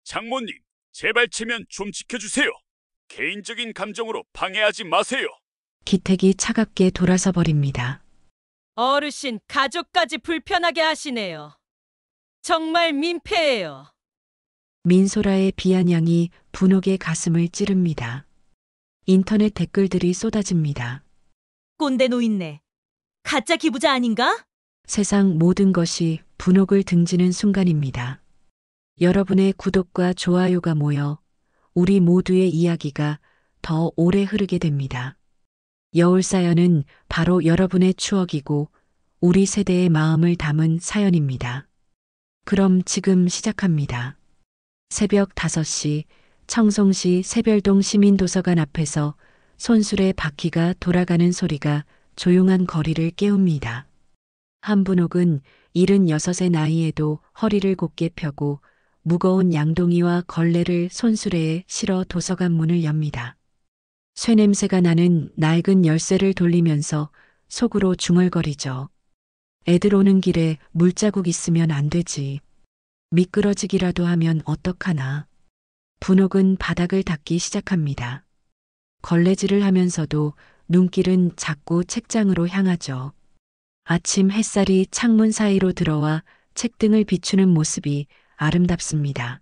장모님, 제발 체면 좀 지켜주세요. 개인적인 감정으로 방해하지 마세요. 기택이 차갑게 돌아서 버립니다. 어르신 가족까지 불편하게 하시네요. 정말 민폐예요. 민소라의 비아냥이 분옥의 가슴을 찌릅니다. 인터넷 댓글들이 쏟아집니다. 꼰대 노인네. 가짜 기부자 아닌가? 세상 모든 것이 분옥을 등지는 순간입니다. 여러분의 구독과 좋아요가 모여 우리 모두의 이야기가 더 오래 흐르게 됩니다. 여울사연은 바로 여러분의 추억이고 우리 세대의 마음을 담은 사연입니다. 그럼 지금 시작합니다. 새벽 5시 청송시 새별동 시민도서관 앞에서 손수레 바퀴가 돌아가는 소리가 조용한 거리를 깨웁니다. 한분옥은 76의 나이에도 허리를 곧게 펴고 무거운 양동이와 걸레를 손수레에 실어 도서관 문을 엽니다. 쇠냄새가 나는 낡은 열쇠를 돌리면서 속으로 중얼거리죠. 애들 오는 길에 물자국 있으면 안 되지. 미끄러지기라도 하면 어떡하나. 분옥은 바닥을 닦기 시작합니다. 걸레질을 하면서도 눈길은 자꾸 책장으로 향하죠. 아침 햇살이 창문 사이로 들어와 책등을 비추는 모습이 아름답습니다.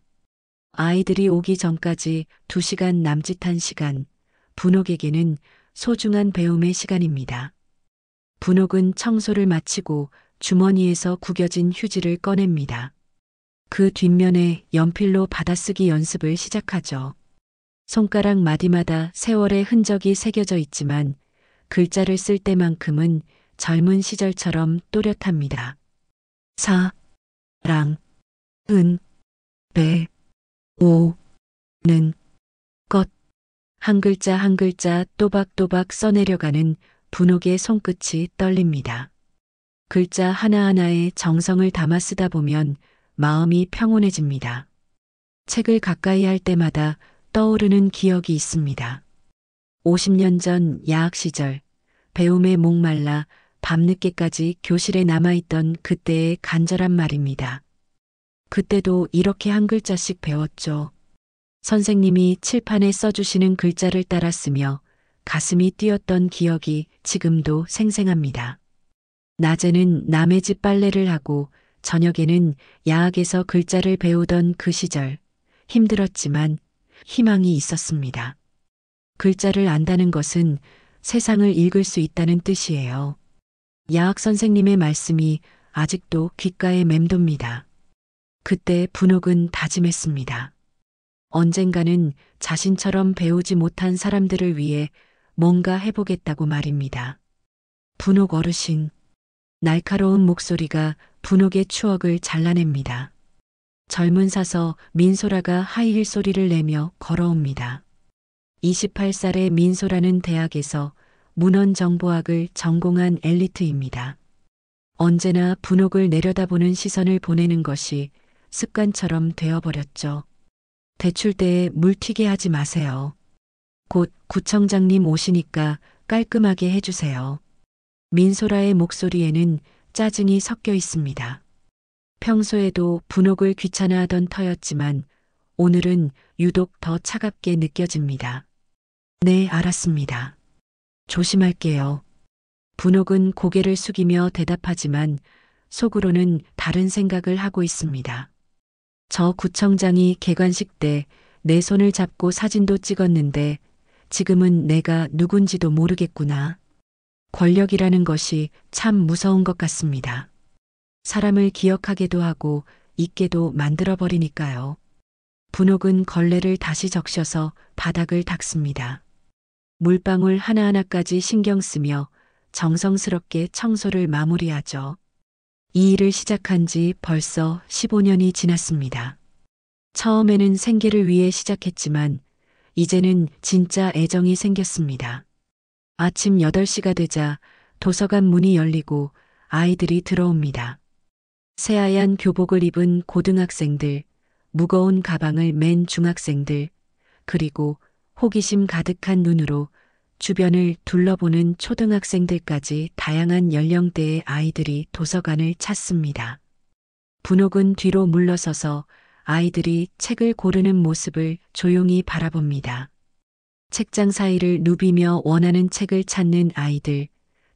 아이들이 오기 전까지 2시간 남짓한 시간, 분옥에게는 소중한 배움의 시간입니다. 분옥은 청소를 마치고 주머니에서 구겨진 휴지를 꺼냅니다. 그 뒷면에 연필로 받아쓰기 연습을 시작하죠. 손가락 마디마다 세월의 흔적이 새겨져 있지만 글자를 쓸 때만큼은 젊은 시절처럼 또렷합니다. 랑, 은, 배, 오, 는, 것. 한 글자 한 글자 또박또박 써내려가는 분옥의 손끝이 떨립니다. 글자 하나하나에 정성을 담아 쓰다 보면 마음이 평온해집니다. 책을 가까이 할 때마다 떠오르는 기억이 있습니다. 50년 전 야학 시절 배움에 목말라 밤늦게까지 교실에 남아있던 그때의 간절한 말입니다. 그때도 이렇게 한 글자씩 배웠죠. 선생님이 칠판에 써주시는 글자를 따라 쓰며 가슴이 뛰었던 기억이 지금도 생생합니다. 낮에는 남의 집 빨래를 하고 저녁에는 야학에서 글자를 배우던 그 시절, 힘들었지만 희망이 있었습니다. 글자를 안다는 것은 세상을 읽을 수 있다는 뜻이에요. 야학 선생님의 말씀이 아직도 귓가에 맴돕니다. 그때 분옥은 다짐했습니다. 언젠가는 자신처럼 배우지 못한 사람들을 위해 뭔가 해보겠다고 말입니다. 분옥 어르신. 날카로운 목소리가 분옥의 추억을 잘라냅니다. 젊은 사서 민소라가 하이힐 소리를 내며 걸어옵니다. 28살의 민소라는 대학에서 문헌정보학을 전공한 엘리트입니다. 언제나 분옥을 내려다보는 시선을 보내는 것이 습관처럼 되어버렸죠. 대출대에 물 튀게 하지 마세요. 곧 구청장님 오시니까 깔끔하게 해주세요. 민소라의 목소리에는 짜증이 섞여 있습니다. 평소에도 분옥을 귀찮아하던 터였지만 오늘은 유독 더 차갑게 느껴집니다. 네, 알았습니다. 조심할게요. 분옥은 고개를 숙이며 대답하지만 속으로는 다른 생각을 하고 있습니다. 저 구청장이 개관식 때 내 손을 잡고 사진도 찍었는데 지금은 내가 누군지도 모르겠구나. 권력이라는 것이 참 무서운 것 같습니다. 사람을 기억하게도 하고 잊게도 만들어버리니까요. 분옥은 걸레를 다시 적셔서 바닥을 닦습니다. 물방울 하나하나까지 신경 쓰며 정성스럽게 청소를 마무리하죠. 이 일을 시작한 지 벌써 15년이 지났습니다. 처음에는 생계를 위해 시작했지만 이제는 진짜 애정이 생겼습니다. 아침 8시가 되자 도서관 문이 열리고 아이들이 들어옵니다. 새하얀 교복을 입은 고등학생들, 무거운 가방을 맨 중학생들, 그리고 호기심 가득한 눈으로 주변을 둘러보는 초등학생들까지 다양한 연령대의 아이들이 도서관을 찾습니다. 분옥은 뒤로 물러서서 아이들이 책을 고르는 모습을 조용히 바라봅니다. 책장 사이를 누비며 원하는 책을 찾는 아이들,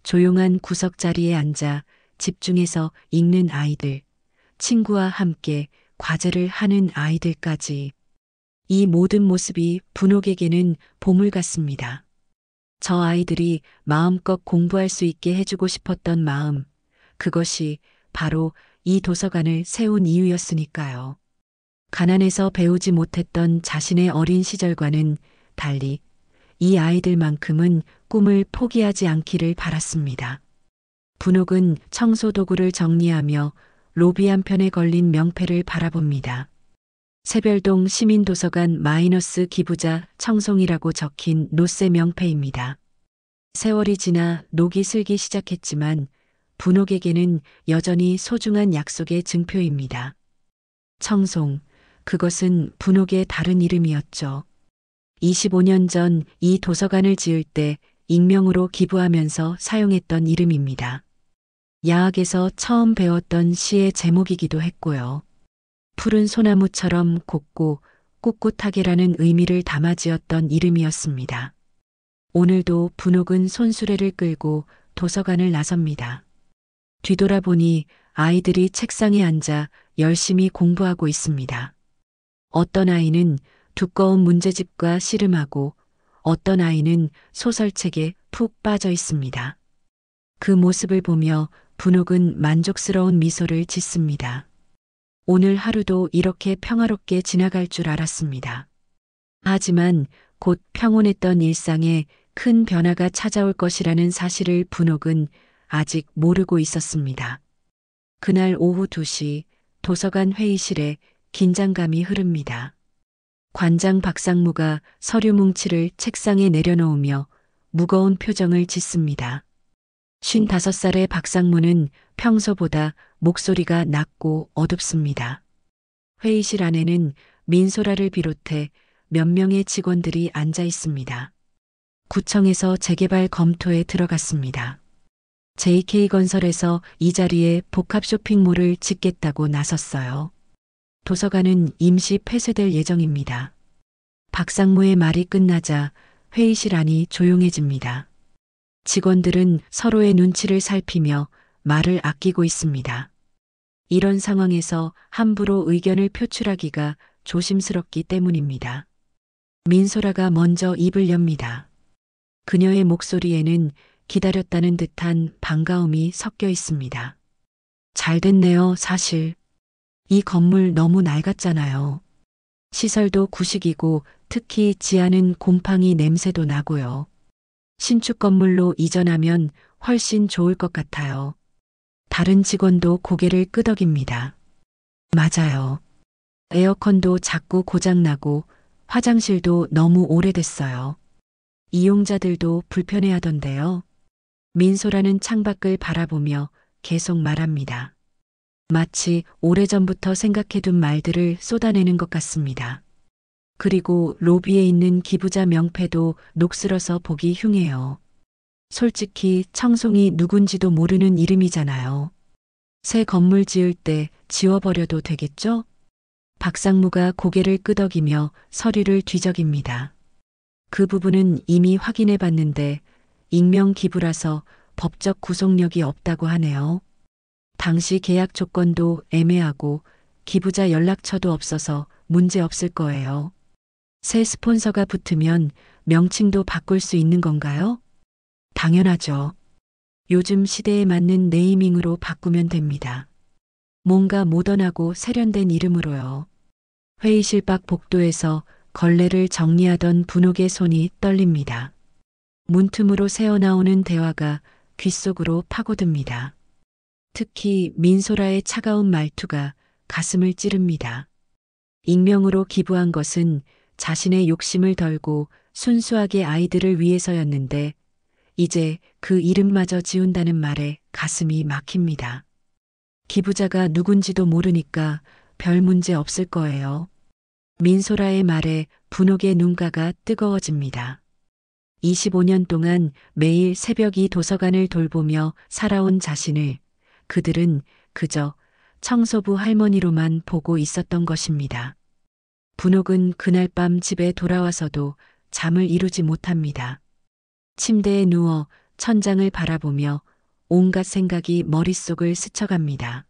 조용한 구석 자리에 앉아 집중해서 읽는 아이들, 친구와 함께 과제를 하는 아이들까지. 이 모든 모습이 분옥에게는 보물 같습니다. 저 아이들이 마음껏 공부할 수 있게 해주고 싶었던 마음, 그것이 바로 이 도서관을 세운 이유였으니까요. 가난해서 배우지 못했던 자신의 어린 시절과는 달리 이 아이들만큼은 꿈을 포기하지 않기를 바랐습니다. 분옥은 청소 도구를 정리하며 로비 한편에 걸린 명패를 바라봅니다. 새별동 시민도서관 마이너스 기부자 청송이라고 적힌 노쇠 명패입니다. 세월이 지나 녹이 슬기 시작했지만 분옥에게는 여전히 소중한 약속의 증표입니다. 청송, 그것은 분옥의 다른 이름이었죠. 25년 전 이 도서관을 지을 때 익명으로 기부하면서 사용했던 이름입니다. 야학에서 처음 배웠던 시의 제목이기도 했고요. 푸른 소나무처럼 곱고 꿋꿋하게라는 의미를 담아 지었던 이름이었습니다. 오늘도 분옥은 손수레를 끌고 도서관을 나섭니다. 뒤돌아보니 아이들이 책상에 앉아 열심히 공부하고 있습니다. 어떤 아이는 두꺼운 문제집과 씨름하고 어떤 아이는 소설책에 푹 빠져 있습니다. 그 모습을 보며 분옥은 만족스러운 미소를 짓습니다. 오늘 하루도 이렇게 평화롭게 지나갈 줄 알았습니다. 하지만 곧 평온했던 일상에 큰 변화가 찾아올 것이라는 사실을 분옥은 아직 모르고 있었습니다. 그날 오후 2시 도서관 회의실에 긴장감이 흐릅니다. 관장 박상무가 서류 뭉치를 책상에 내려놓으며 무거운 표정을 짓습니다. 55살의 박상무는 평소보다 목소리가 낮고 어둡습니다. 회의실 안에는 민소라를 비롯해 몇 명의 직원들이 앉아 있습니다. 구청에서 재개발 검토에 들어갔습니다. JK건설에서 이 자리에 복합 쇼핑몰을 짓겠다고 나섰어요. 도서관은 임시 폐쇄될 예정입니다. 박상무의 말이 끝나자 회의실 안이 조용해집니다. 직원들은 서로의 눈치를 살피며 말을 아끼고 있습니다. 이런 상황에서 함부로 의견을 표출하기가 조심스럽기 때문입니다. 민소라가 먼저 입을 엽니다. 그녀의 목소리에는 기다렸다는 듯한 반가움이 섞여 있습니다. 잘 됐네요, 사실. 이 건물 너무 낡았잖아요. 시설도 구식이고 특히 지하는 곰팡이 냄새도 나고요. 신축 건물로 이전하면 훨씬 좋을 것 같아요. 다른 직원도 고개를 끄덕입니다. 맞아요. 에어컨도 자꾸 고장나고 화장실도 너무 오래됐어요. 이용자들도 불편해하던데요. 민소라는 창밖을 바라보며 계속 말합니다. 마치 오래전부터 생각해둔 말들을 쏟아내는 것 같습니다. 그리고 로비에 있는 기부자 명패도 녹슬어서 보기 흉해요. 솔직히 청송이 누군지도 모르는 이름이잖아요. 새 건물 지을 때 지워버려도 되겠죠? 박상무가 고개를 끄덕이며 서류를 뒤적입니다. 그 부분은 이미 확인해 봤는데 익명 기부라서 법적 구속력이 없다고 하네요. 당시 계약 조건도 애매하고 기부자 연락처도 없어서 문제 없을 거예요. 새 스폰서가 붙으면 명칭도 바꿀 수 있는 건가요? 당연하죠. 요즘 시대에 맞는 네이밍으로 바꾸면 됩니다. 뭔가 모던하고 세련된 이름으로요. 회의실 밖 복도에서 걸레를 정리하던 분옥의 손이 떨립니다. 문틈으로 새어나오는 대화가 귓속으로 파고듭니다. 특히 민소라의 차가운 말투가 가슴을 찌릅니다. 익명으로 기부한 것은 자신의 욕심을 덜고 순수하게 아이들을 위해서였는데 이제 그 이름마저 지운다는 말에 가슴이 막힙니다. 기부자가 누군지도 모르니까 별 문제 없을 거예요. 민소라의 말에 분옥의 눈가가 뜨거워집니다. 25년 동안 매일 새벽 이 도서관을 돌보며 살아온 자신을 그들은 그저 청소부 할머니로만 보고 있었던 것입니다. 분옥은 그날 밤 집에 돌아와서도 잠을 이루지 못합니다. 침대에 누워 천장을 바라보며 온갖 생각이 머릿속을 스쳐갑니다.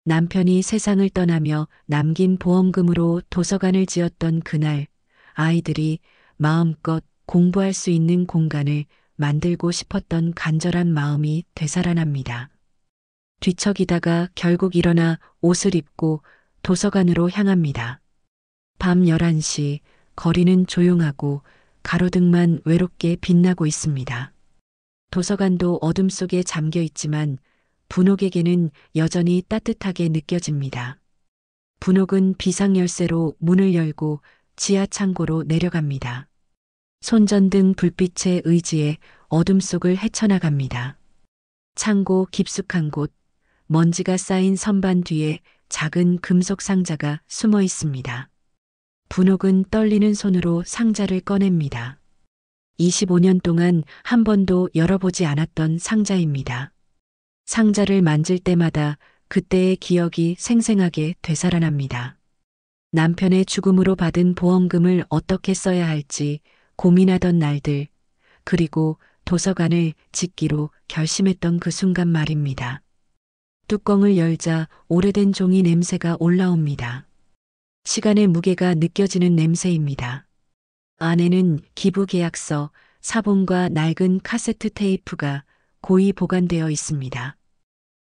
남편이 세상을 떠나며 남긴 보험금으로 도서관을 지었던 그날, 아이들이 마음껏 공부할 수 있는 공간을 만들고 싶었던 간절한 마음이 되살아납니다. 뒤척이다가 결국 일어나 옷을 입고 도서관으로 향합니다. 밤 11시, 거리는 조용하고 가로등만 외롭게 빛나고 있습니다. 도서관도 어둠 속에 잠겨 있지만 분옥에게는 여전히 따뜻하게 느껴집니다. 분옥은 비상열쇠로 문을 열고 지하 창고로 내려갑니다. 손전등 불빛에 의지해 어둠 속을 헤쳐나갑니다. 창고 깊숙한 곳, 먼지가 쌓인 선반 뒤에 작은 금속 상자가 숨어 있습니다. 분옥은 떨리는 손으로 상자를 꺼냅니다. 25년 동안 한 번도 열어보지 않았던 상자입니다. 상자를 만질 때마다 그때의 기억이 생생하게 되살아납니다. 남편의 죽음으로 받은 보험금을 어떻게 써야 할지 고민하던 날들, 그리고 도서관을 짓기로 결심했던 그 순간 말입니다. 뚜껑을 열자 오래된 종이 냄새가 올라옵니다. 시간의 무게가 느껴지는 냄새입니다. 안에는 기부 계약서, 사본과 낡은 카세트 테이프가 고이 보관되어 있습니다.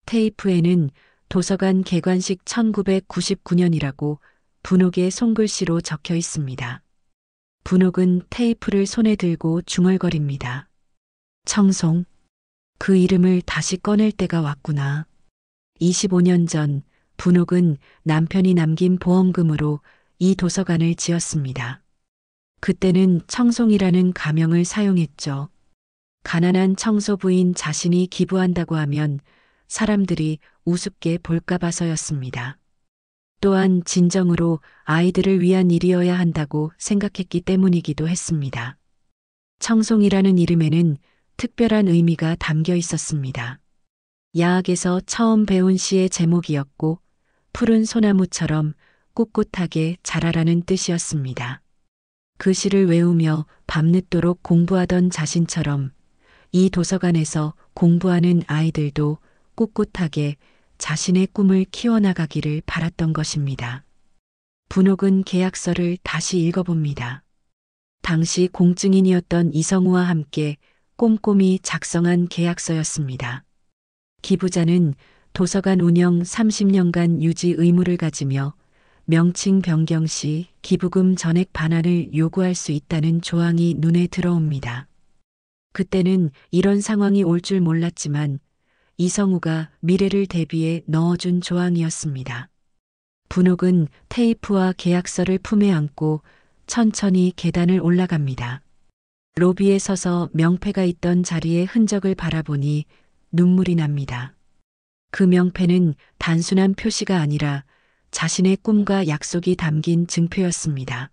테이프에는 도서관 개관식 1999년이라고 분옥의 손글씨로 적혀 있습니다. 분옥은 테이프를 손에 들고 중얼거립니다. 청송. 그 이름을 다시 꺼낼 때가 왔구나. 25년 전 분옥은 남편이 남긴 보험금으로 이 도서관을 지었습니다. 그때는 청송이라는 가명을 사용했죠. 가난한 청소부인 자신이 기부한다고 하면 사람들이 우습게 볼까 봐서였습니다. 또한 진정으로 아이들을 위한 일이어야 한다고 생각했기 때문이기도 했습니다. 청송이라는 이름에는 특별한 의미가 담겨 있었습니다. 야학에서 처음 배운 시의 제목이었고 푸른 소나무처럼 꿋꿋하게 자라라는 뜻이었습니다. 그 시를 외우며 밤늦도록 공부하던 자신처럼 이 도서관에서 공부하는 아이들도 꿋꿋하게 자신의 꿈을 키워나가기를 바랐던 것입니다. 분옥은 계약서를 다시 읽어봅니다. 당시 공증인이었던 이성우와 함께 꼼꼼히 작성한 계약서였습니다. 기부자는 도서관 운영 30년간 유지 의무를 가지며 명칭 변경 시 기부금 전액 반환을 요구할 수 있다는 조항이 눈에 들어옵니다. 그때는 이런 상황이 올 줄 몰랐지만 이성우가 미래를 대비해 넣어준 조항이었습니다. 분옥은 테이프와 계약서를 품에 안고 천천히 계단을 올라갑니다. 로비에 서서 명패가 있던 자리의 흔적을 바라보니 눈물이 납니다. 그 명패는 단순한 표시가 아니라 자신의 꿈과 약속이 담긴 증표였습니다.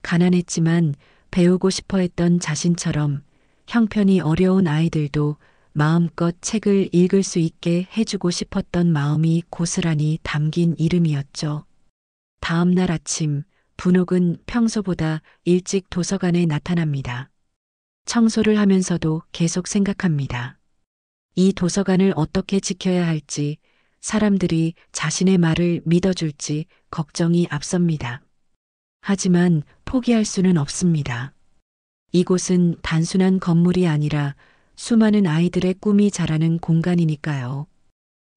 가난했지만 배우고 싶어 했던 자신처럼 형편이 어려운 아이들도 마음껏 책을 읽을 수 있게 해주고 싶었던 마음이 고스란히 담긴 이름이었죠. 다음 날 아침, 분옥은 평소보다 일찍 도서관에 나타납니다. 청소를 하면서도 계속 생각합니다. 이 도서관을 어떻게 지켜야 할지, 사람들이 자신의 말을 믿어줄지 걱정이 앞섭니다. 하지만 포기할 수는 없습니다. 이곳은 단순한 건물이 아니라 수많은 아이들의 꿈이 자라는 공간이니까요.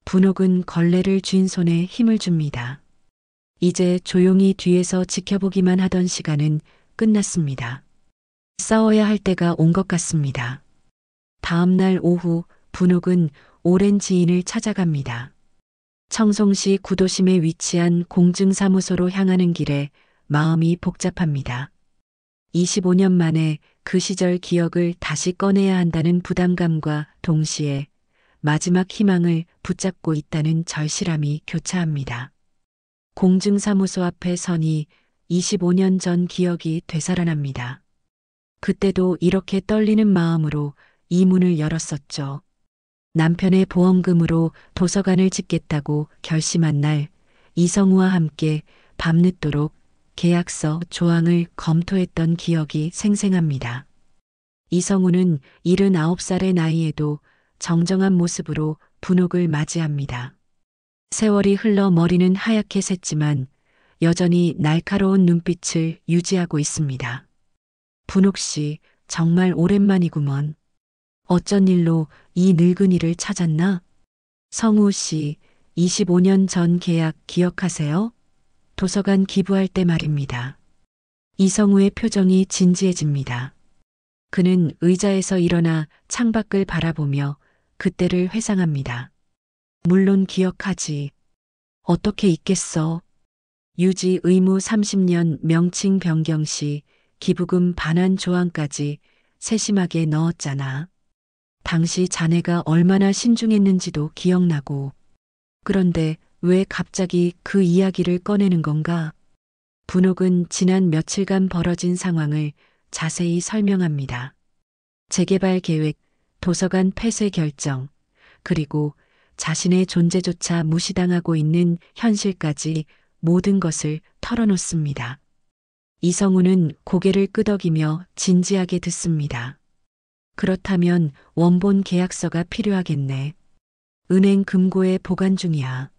분옥은 걸레를 쥔 손에 힘을 줍니다. 이제 조용히 뒤에서 지켜보기만 하던 시간은 끝났습니다. 싸워야 할 때가 온 것 같습니다. 다음 날 오후 분옥은 오랜 지인을 찾아갑니다. 청송시 구도심에 위치한 공증사무소로 향하는 길에 마음이 복잡합니다. 25년 만에 그 시절 기억을 다시 꺼내야 한다는 부담감과 동시에 마지막 희망을 붙잡고 있다는 절실함이 교차합니다. 공증사무소 앞에 서니 25년 전 기억이 되살아납니다. 그때도 이렇게 떨리는 마음으로 이 문을 열었었죠. 남편의 보험금으로 도서관을 짓겠다고 결심한 날 이성우와 함께 밤늦도록 계약서 조항을 검토했던 기억이 생생합니다. 이성우는 79살의 나이에도 정정한 모습으로 분옥을 맞이합니다. 세월이 흘러 머리는 하얗게 샜지만 여전히 날카로운 눈빛을 유지하고 있습니다. 분옥 씨, 정말 오랜만이구먼. 어쩐 일로 이 늙은이를 찾았나? 성우 씨, 25년 전 계약 기억하세요? 도서관 기부할 때 말입니다. 이성우의 표정이 진지해집니다. 그는 의자에서 일어나 창밖을 바라보며 그때를 회상합니다. 물론 기억하지. 어떻게 잊겠어. 유지 의무 30년 명칭 변경 시 기부금 반환 조항까지 세심하게 넣었잖아. 당시 자네가 얼마나 신중했는지도 기억나고. 그런데 왜 갑자기 그 이야기를 꺼내는 건가? 분옥은 지난 며칠간 벌어진 상황을 자세히 설명합니다. 재개발 계획, 도서관 폐쇄 결정, 그리고 자신의 존재조차 무시당하고 있는 현실까지 모든 것을 털어놓습니다. 이성우는 고개를 끄덕이며 진지하게 듣습니다. 그렇다면 원본 계약서가 필요하겠네. 은행 금고에 보관 중이야.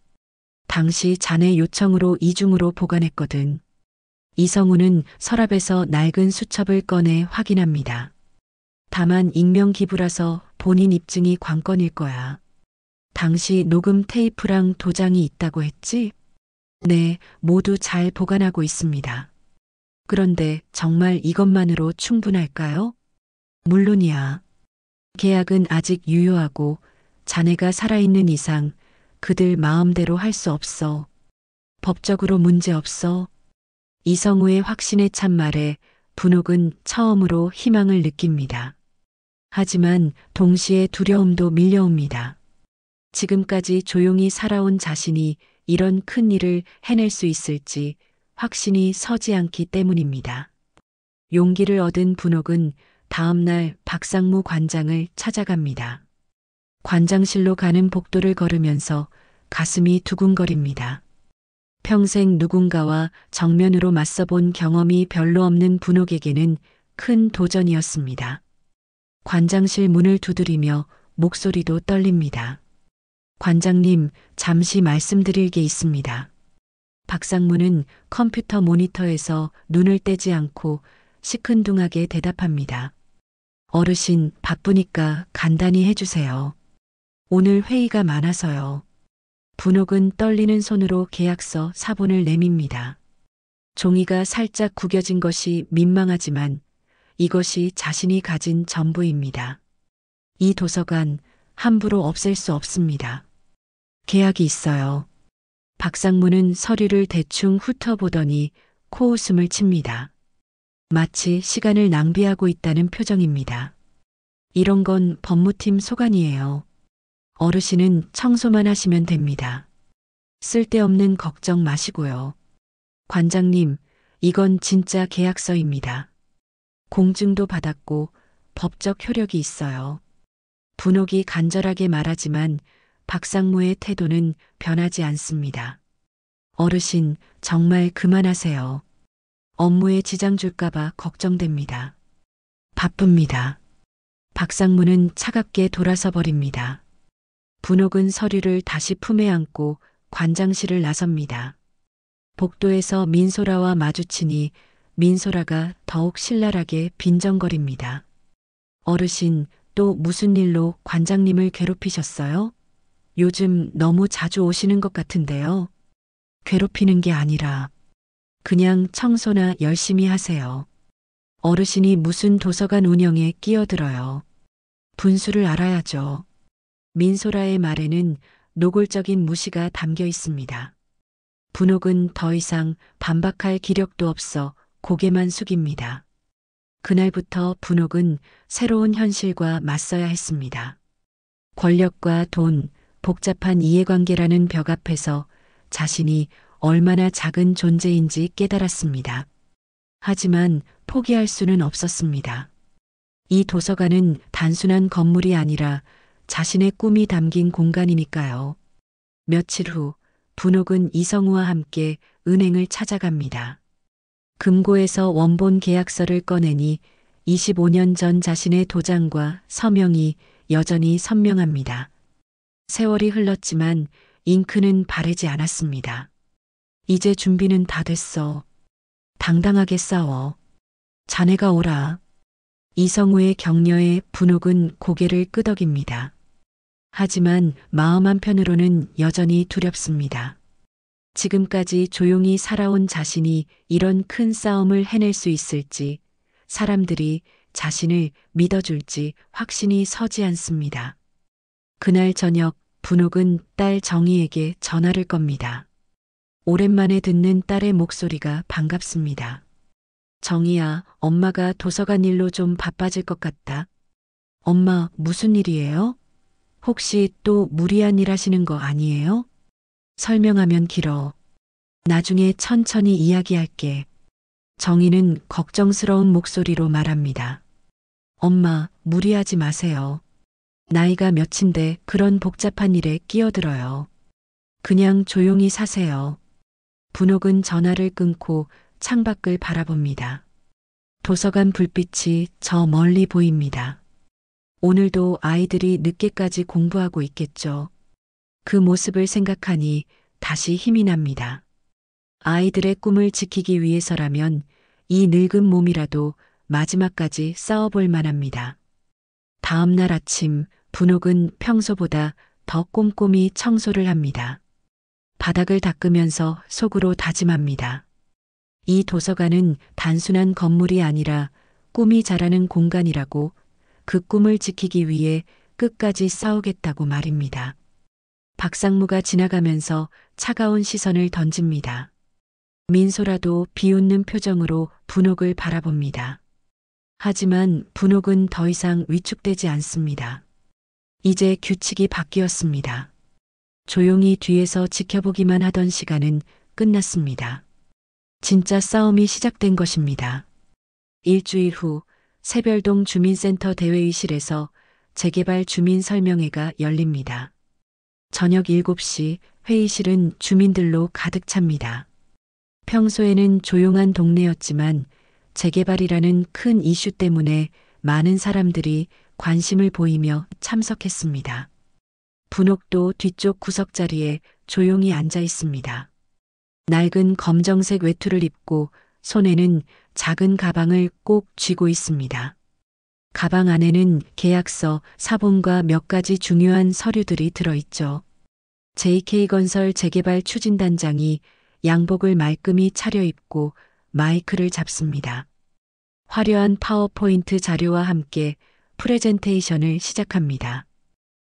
당시 자네 요청으로 이중으로 보관했거든. 이성우는 서랍에서 낡은 수첩을 꺼내 확인합니다. 다만 익명 기부라서 본인 입증이 관건일 거야. 당시 녹음 테이프랑 도장이 있다고 했지? 네, 모두 잘 보관하고 있습니다. 그런데 정말 이것만으로 충분할까요? 물론이야. 계약은 아직 유효하고 자네가 살아있는 이상 그들 마음대로 할 수 없어. 법적으로 문제 없어. 이성우의 확신에 찬 말에 분옥은 처음으로 희망을 느낍니다. 하지만 동시에 두려움도 밀려옵니다. 지금까지 조용히 살아온 자신이 이런 큰 일을 해낼 수 있을지 확신이 서지 않기 때문입니다. 용기를 얻은 분옥은 다음 날 박상무 관장을 찾아갑니다. 관장실로 가는 복도를 걸으면서 가슴이 두근거립니다. 평생 누군가와 정면으로 맞서본 경험이 별로 없는 분옥에게는 큰 도전이었습니다. 관장실 문을 두드리며 목소리도 떨립니다. 관장님, 잠시 말씀드릴 게 있습니다. 박상무는 컴퓨터 모니터에서 눈을 떼지 않고 시큰둥하게 대답합니다. 어르신, 바쁘니까 간단히 해주세요. 오늘 회의가 많아서요. 분옥은 떨리는 손으로 계약서 사본을 내밉니다. 종이가 살짝 구겨진 것이 민망하지만 이것이 자신이 가진 전부입니다. 이 도서관 함부로 없앨 수 없습니다. 계약이 있어요. 박상무는 서류를 대충 훑어보더니 코웃음을 칩니다. 마치 시간을 낭비하고 있다는 표정입니다. 이런 건 법무팀 소관이에요. 어르신은 청소만 하시면 됩니다. 쓸데없는 걱정 마시고요. 관장님, 이건 진짜 계약서입니다. 공증도 받았고 법적 효력이 있어요. 분옥이 간절하게 말하지만 박상무의 태도는 변하지 않습니다. 어르신, 정말 그만하세요. 업무에 지장 줄까봐 걱정됩니다. 바쁩니다. 박상무는 차갑게 돌아서 버립니다. 분옥은 서류를 다시 품에 안고 관장실을 나섭니다. 복도에서 민소라와 마주치니 민소라가 더욱 신랄하게 빈정거립니다. 어르신, 또 무슨 일로 관장님을 괴롭히셨어요? 요즘 너무 자주 오시는 것 같은데요. 괴롭히는 게 아니라 그냥 청소나 열심히 하세요. 어르신이 무슨 도서관 운영에 끼어들어요. 분수를 알아야죠. 민소라의 말에는 노골적인 무시가 담겨 있습니다. 분옥은 더 이상 반박할 기력도 없어 고개만 숙입니다. 그날부터 분옥은 새로운 현실과 맞서야 했습니다. 권력과 돈, 복잡한 이해관계라는 벽 앞에서 자신이 얼마나 작은 존재인지 깨달았습니다. 하지만 포기할 수는 없었습니다. 이 도서관은 단순한 건물이 아니라 자신의 꿈이 담긴 공간이니까요. 며칠 후 분옥은 이성우와 함께 은행을 찾아갑니다. 금고에서 원본 계약서를 꺼내니 25년 전 자신의 도장과 서명이 여전히 선명합니다. 세월이 흘렀지만 잉크는 바래지 않았습니다. 이제 준비는 다 됐어. 당당하게 싸워. 자네가 오라. 이성우의 격려에 분옥은 고개를 끄덕입니다. 하지만 마음 한편으로는 여전히 두렵습니다. 지금까지 조용히 살아온 자신이 이런 큰 싸움을 해낼 수 있을지, 사람들이 자신을 믿어줄지 확신이 서지 않습니다. 그날 저녁 분옥은 딸 정희에게 전화를 겁니다. 오랜만에 듣는 딸의 목소리가 반갑습니다. 정희야, 엄마가 도서관 일로 좀 바빠질 것 같다. 엄마, 무슨 일이에요? 혹시 또 무리한 일 하시는 거 아니에요? 설명하면 길어. 나중에 천천히 이야기할게. 정희는 걱정스러운 목소리로 말합니다. 엄마, 무리하지 마세요. 나이가 몇인데 그런 복잡한 일에 끼어들어요. 그냥 조용히 사세요. 분옥은 전화를 끊고 창밖을 바라봅니다. 도서관 불빛이 저 멀리 보입니다. 오늘도 아이들이 늦게까지 공부하고 있겠죠. 그 모습을 생각하니 다시 힘이 납니다. 아이들의 꿈을 지키기 위해서라면 이 늙은 몸이라도 마지막까지 싸워볼 만합니다. 다음 날 아침 분옥은 평소보다 더 꼼꼼히 청소를 합니다. 바닥을 닦으면서 속으로 다짐합니다. 이 도서관은 단순한 건물이 아니라 꿈이 자라는 공간이라고, 그 꿈을 지키기 위해 끝까지 싸우겠다고 말입니다. 박상무가 지나가면서 차가운 시선을 던집니다. 민소라도 비웃는 표정으로 분옥을 바라봅니다. 하지만 분옥은 더 이상 위축되지 않습니다. 이제 규칙이 바뀌었습니다. 조용히 뒤에서 지켜보기만 하던 시간은 끝났습니다. 진짜 싸움이 시작된 것입니다. 일주일 후 새별동 주민센터 대회의실에서 재개발 주민 설명회가 열립니다. 저녁 7시 회의실은 주민들로 가득 찹니다. 평소에는 조용한 동네였지만 재개발이라는 큰 이슈 때문에 많은 사람들이 관심을 보이며 참석했습니다. 분옥도 뒤쪽 구석자리에 조용히 앉아 있습니다. 낡은 검정색 외투를 입고 손에는 작은 가방을 꼭 쥐고 있습니다. 가방 안에는 계약서, 사본과 몇 가지 중요한 서류들이 들어있죠. JK건설 재개발 추진단장이 양복을 말끔히 차려입고 마이크를 잡습니다. 화려한 파워포인트 자료와 함께 프레젠테이션을 시작합니다.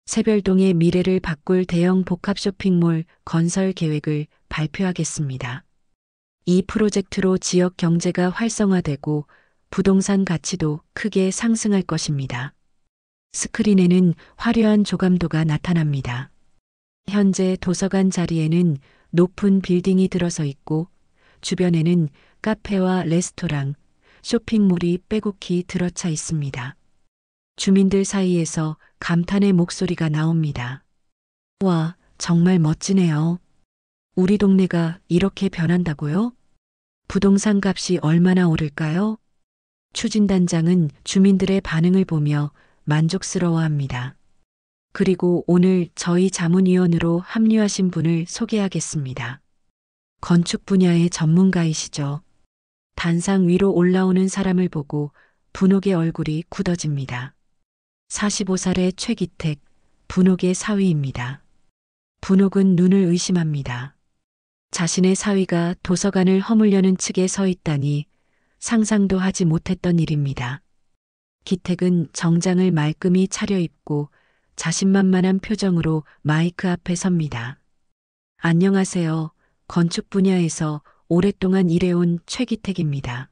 새별동의 미래를 바꿀 대형 복합 쇼핑몰 건설 계획을 발표하겠습니다. 이 프로젝트로 지역 경제가 활성화되고 부동산 가치도 크게 상승할 것입니다. 스크린에는 화려한 조감도가 나타납니다. 현재 도서관 자리에는 높은 빌딩이 들어서 있고 주변에는 카페와 레스토랑, 쇼핑몰이 빼곡히 들어차 있습니다. 주민들 사이에서 감탄의 목소리가 나옵니다. 와, 정말 멋지네요. 우리 동네가 이렇게 변한다고요? 부동산 값이 얼마나 오를까요? 추진단장은 주민들의 반응을 보며 만족스러워합니다. 그리고 오늘 저희 자문위원으로 합류하신 분을 소개하겠습니다. 건축 분야의 전문가이시죠. 단상 위로 올라오는 사람을 보고 분옥의 얼굴이 굳어집니다. 45살의 최기택, 분옥의 사위입니다. 분옥은 눈을 의심합니다. 자신의 사위가 도서관을 허물려는 측에 서 있다니 상상도 하지 못했던 일입니다. 기택은 정장을 말끔히 차려입고 자신만만한 표정으로 마이크 앞에 섭니다. 안녕하세요. 건축 분야에서 오랫동안 일해온 최기택입니다.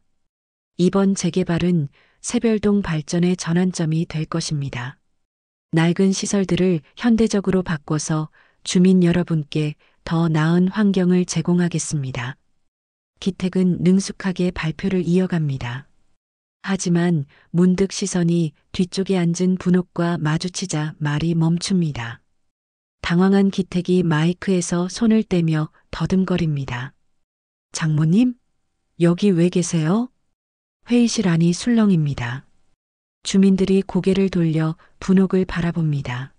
이번 재개발은 새별동 발전의 전환점이 될 것입니다. 낡은 시설들을 현대적으로 바꿔서 주민 여러분께 더 나은 환경을 제공하겠습니다. 기택은 능숙하게 발표를 이어갑니다. 하지만 문득 시선이 뒤쪽에 앉은 분옥과 마주치자 말이 멈춥니다. 당황한 기택이 마이크에서 손을 떼며 더듬거립니다. 장모님? 여기 왜 계세요? 회의실 안이 술렁입니다. 주민들이 고개를 돌려 분옥을 바라봅니다.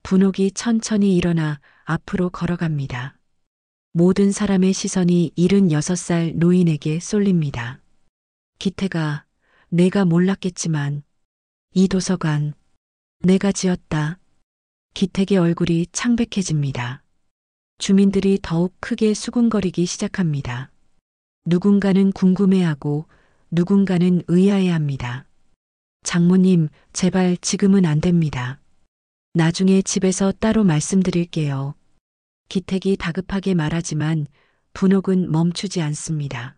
분옥이 천천히 일어나 앞으로 걸어갑니다. 모든 사람의 시선이 76살 노인에게 쏠립니다. 기태가 내가 몰랐겠지만 이 도서관 내가 지었다. 기택의 얼굴이 창백해집니다. 주민들이 더욱 크게 수군거리기 시작합니다. 누군가는 궁금해하고 누군가는 의아해합니다. 장모님, 제발 지금은 안 됩니다. 나중에 집에서 따로 말씀드릴게요. 기택이 다급하게 말하지만 분옥은 멈추지 않습니다.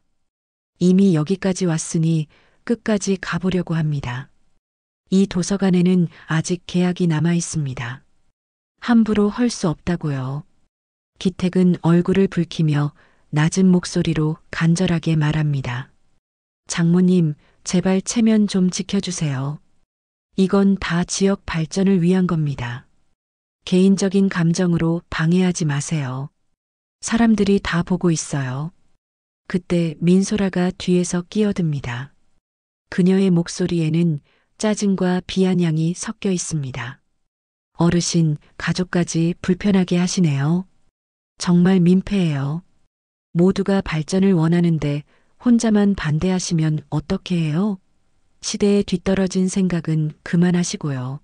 이미 여기까지 왔으니 끝까지 가보려고 합니다. 이 도서관에는 아직 계약이 남아 있습니다. 함부로 헐 수 없다고요. 기택은 얼굴을 붉히며 낮은 목소리로 간절하게 말합니다. 장모님, 제발 체면 좀 지켜주세요. 이건 다 지역 발전을 위한 겁니다. 개인적인 감정으로 방해하지 마세요. 사람들이 다 보고 있어요. 그때 민소라가 뒤에서 끼어듭니다. 그녀의 목소리에는 짜증과 비아냥이 섞여 있습니다. 어르신, 가족까지 불편하게 하시네요. 정말 민폐예요. 모두가 발전을 원하는데 혼자만 반대하시면 어떻게 해요? 시대에 뒤떨어진 생각은 그만하시고요.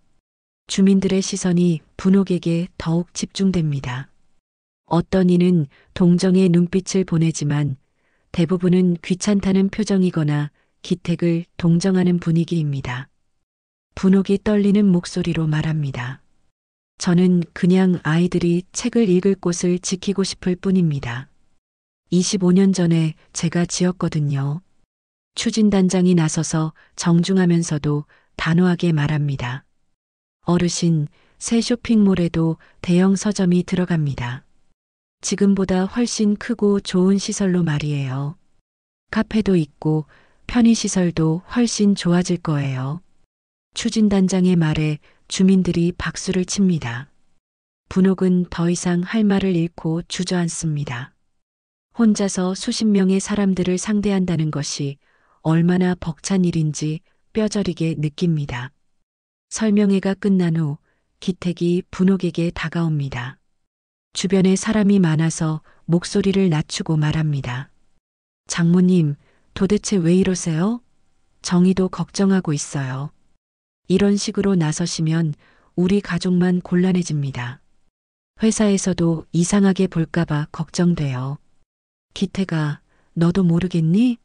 주민들의 시선이 분옥에게 더욱 집중됩니다. 어떤 이는 동정의 눈빛을 보내지만 대부분은 귀찮다는 표정이거나 기택을 동정하는 분위기입니다. 분옥이 떨리는 목소리로 말합니다. 저는 그냥 아이들이 책을 읽을 곳을 지키고 싶을 뿐입니다. 25년 전에 제가 지었거든요. 추진단장이 나서서 정중하면서도 단호하게 말합니다. 어르신, 새 쇼핑몰에도 대형 서점이 들어갑니다. 지금보다 훨씬 크고 좋은 시설로 말이에요. 카페도 있고 편의시설도 훨씬 좋아질 거예요. 추진단장의 말에 주민들이 박수를 칩니다. 분옥은 더 이상 할 말을 잃고 주저앉습니다. 혼자서 수십 명의 사람들을 상대한다는 것이 얼마나 벅찬 일인지 뼈저리게 느낍니다. 설명회가 끝난 후 기택이 분옥에게 다가옵니다. 주변에 사람이 많아서 목소리를 낮추고 말합니다. 장모님, 도대체 왜 이러세요? 정의도 걱정하고 있어요. 이런 식으로 나서시면 우리 가족만 곤란해집니다. 회사에서도 이상하게 볼까봐 걱정돼요. 기태가 너도 모르겠니?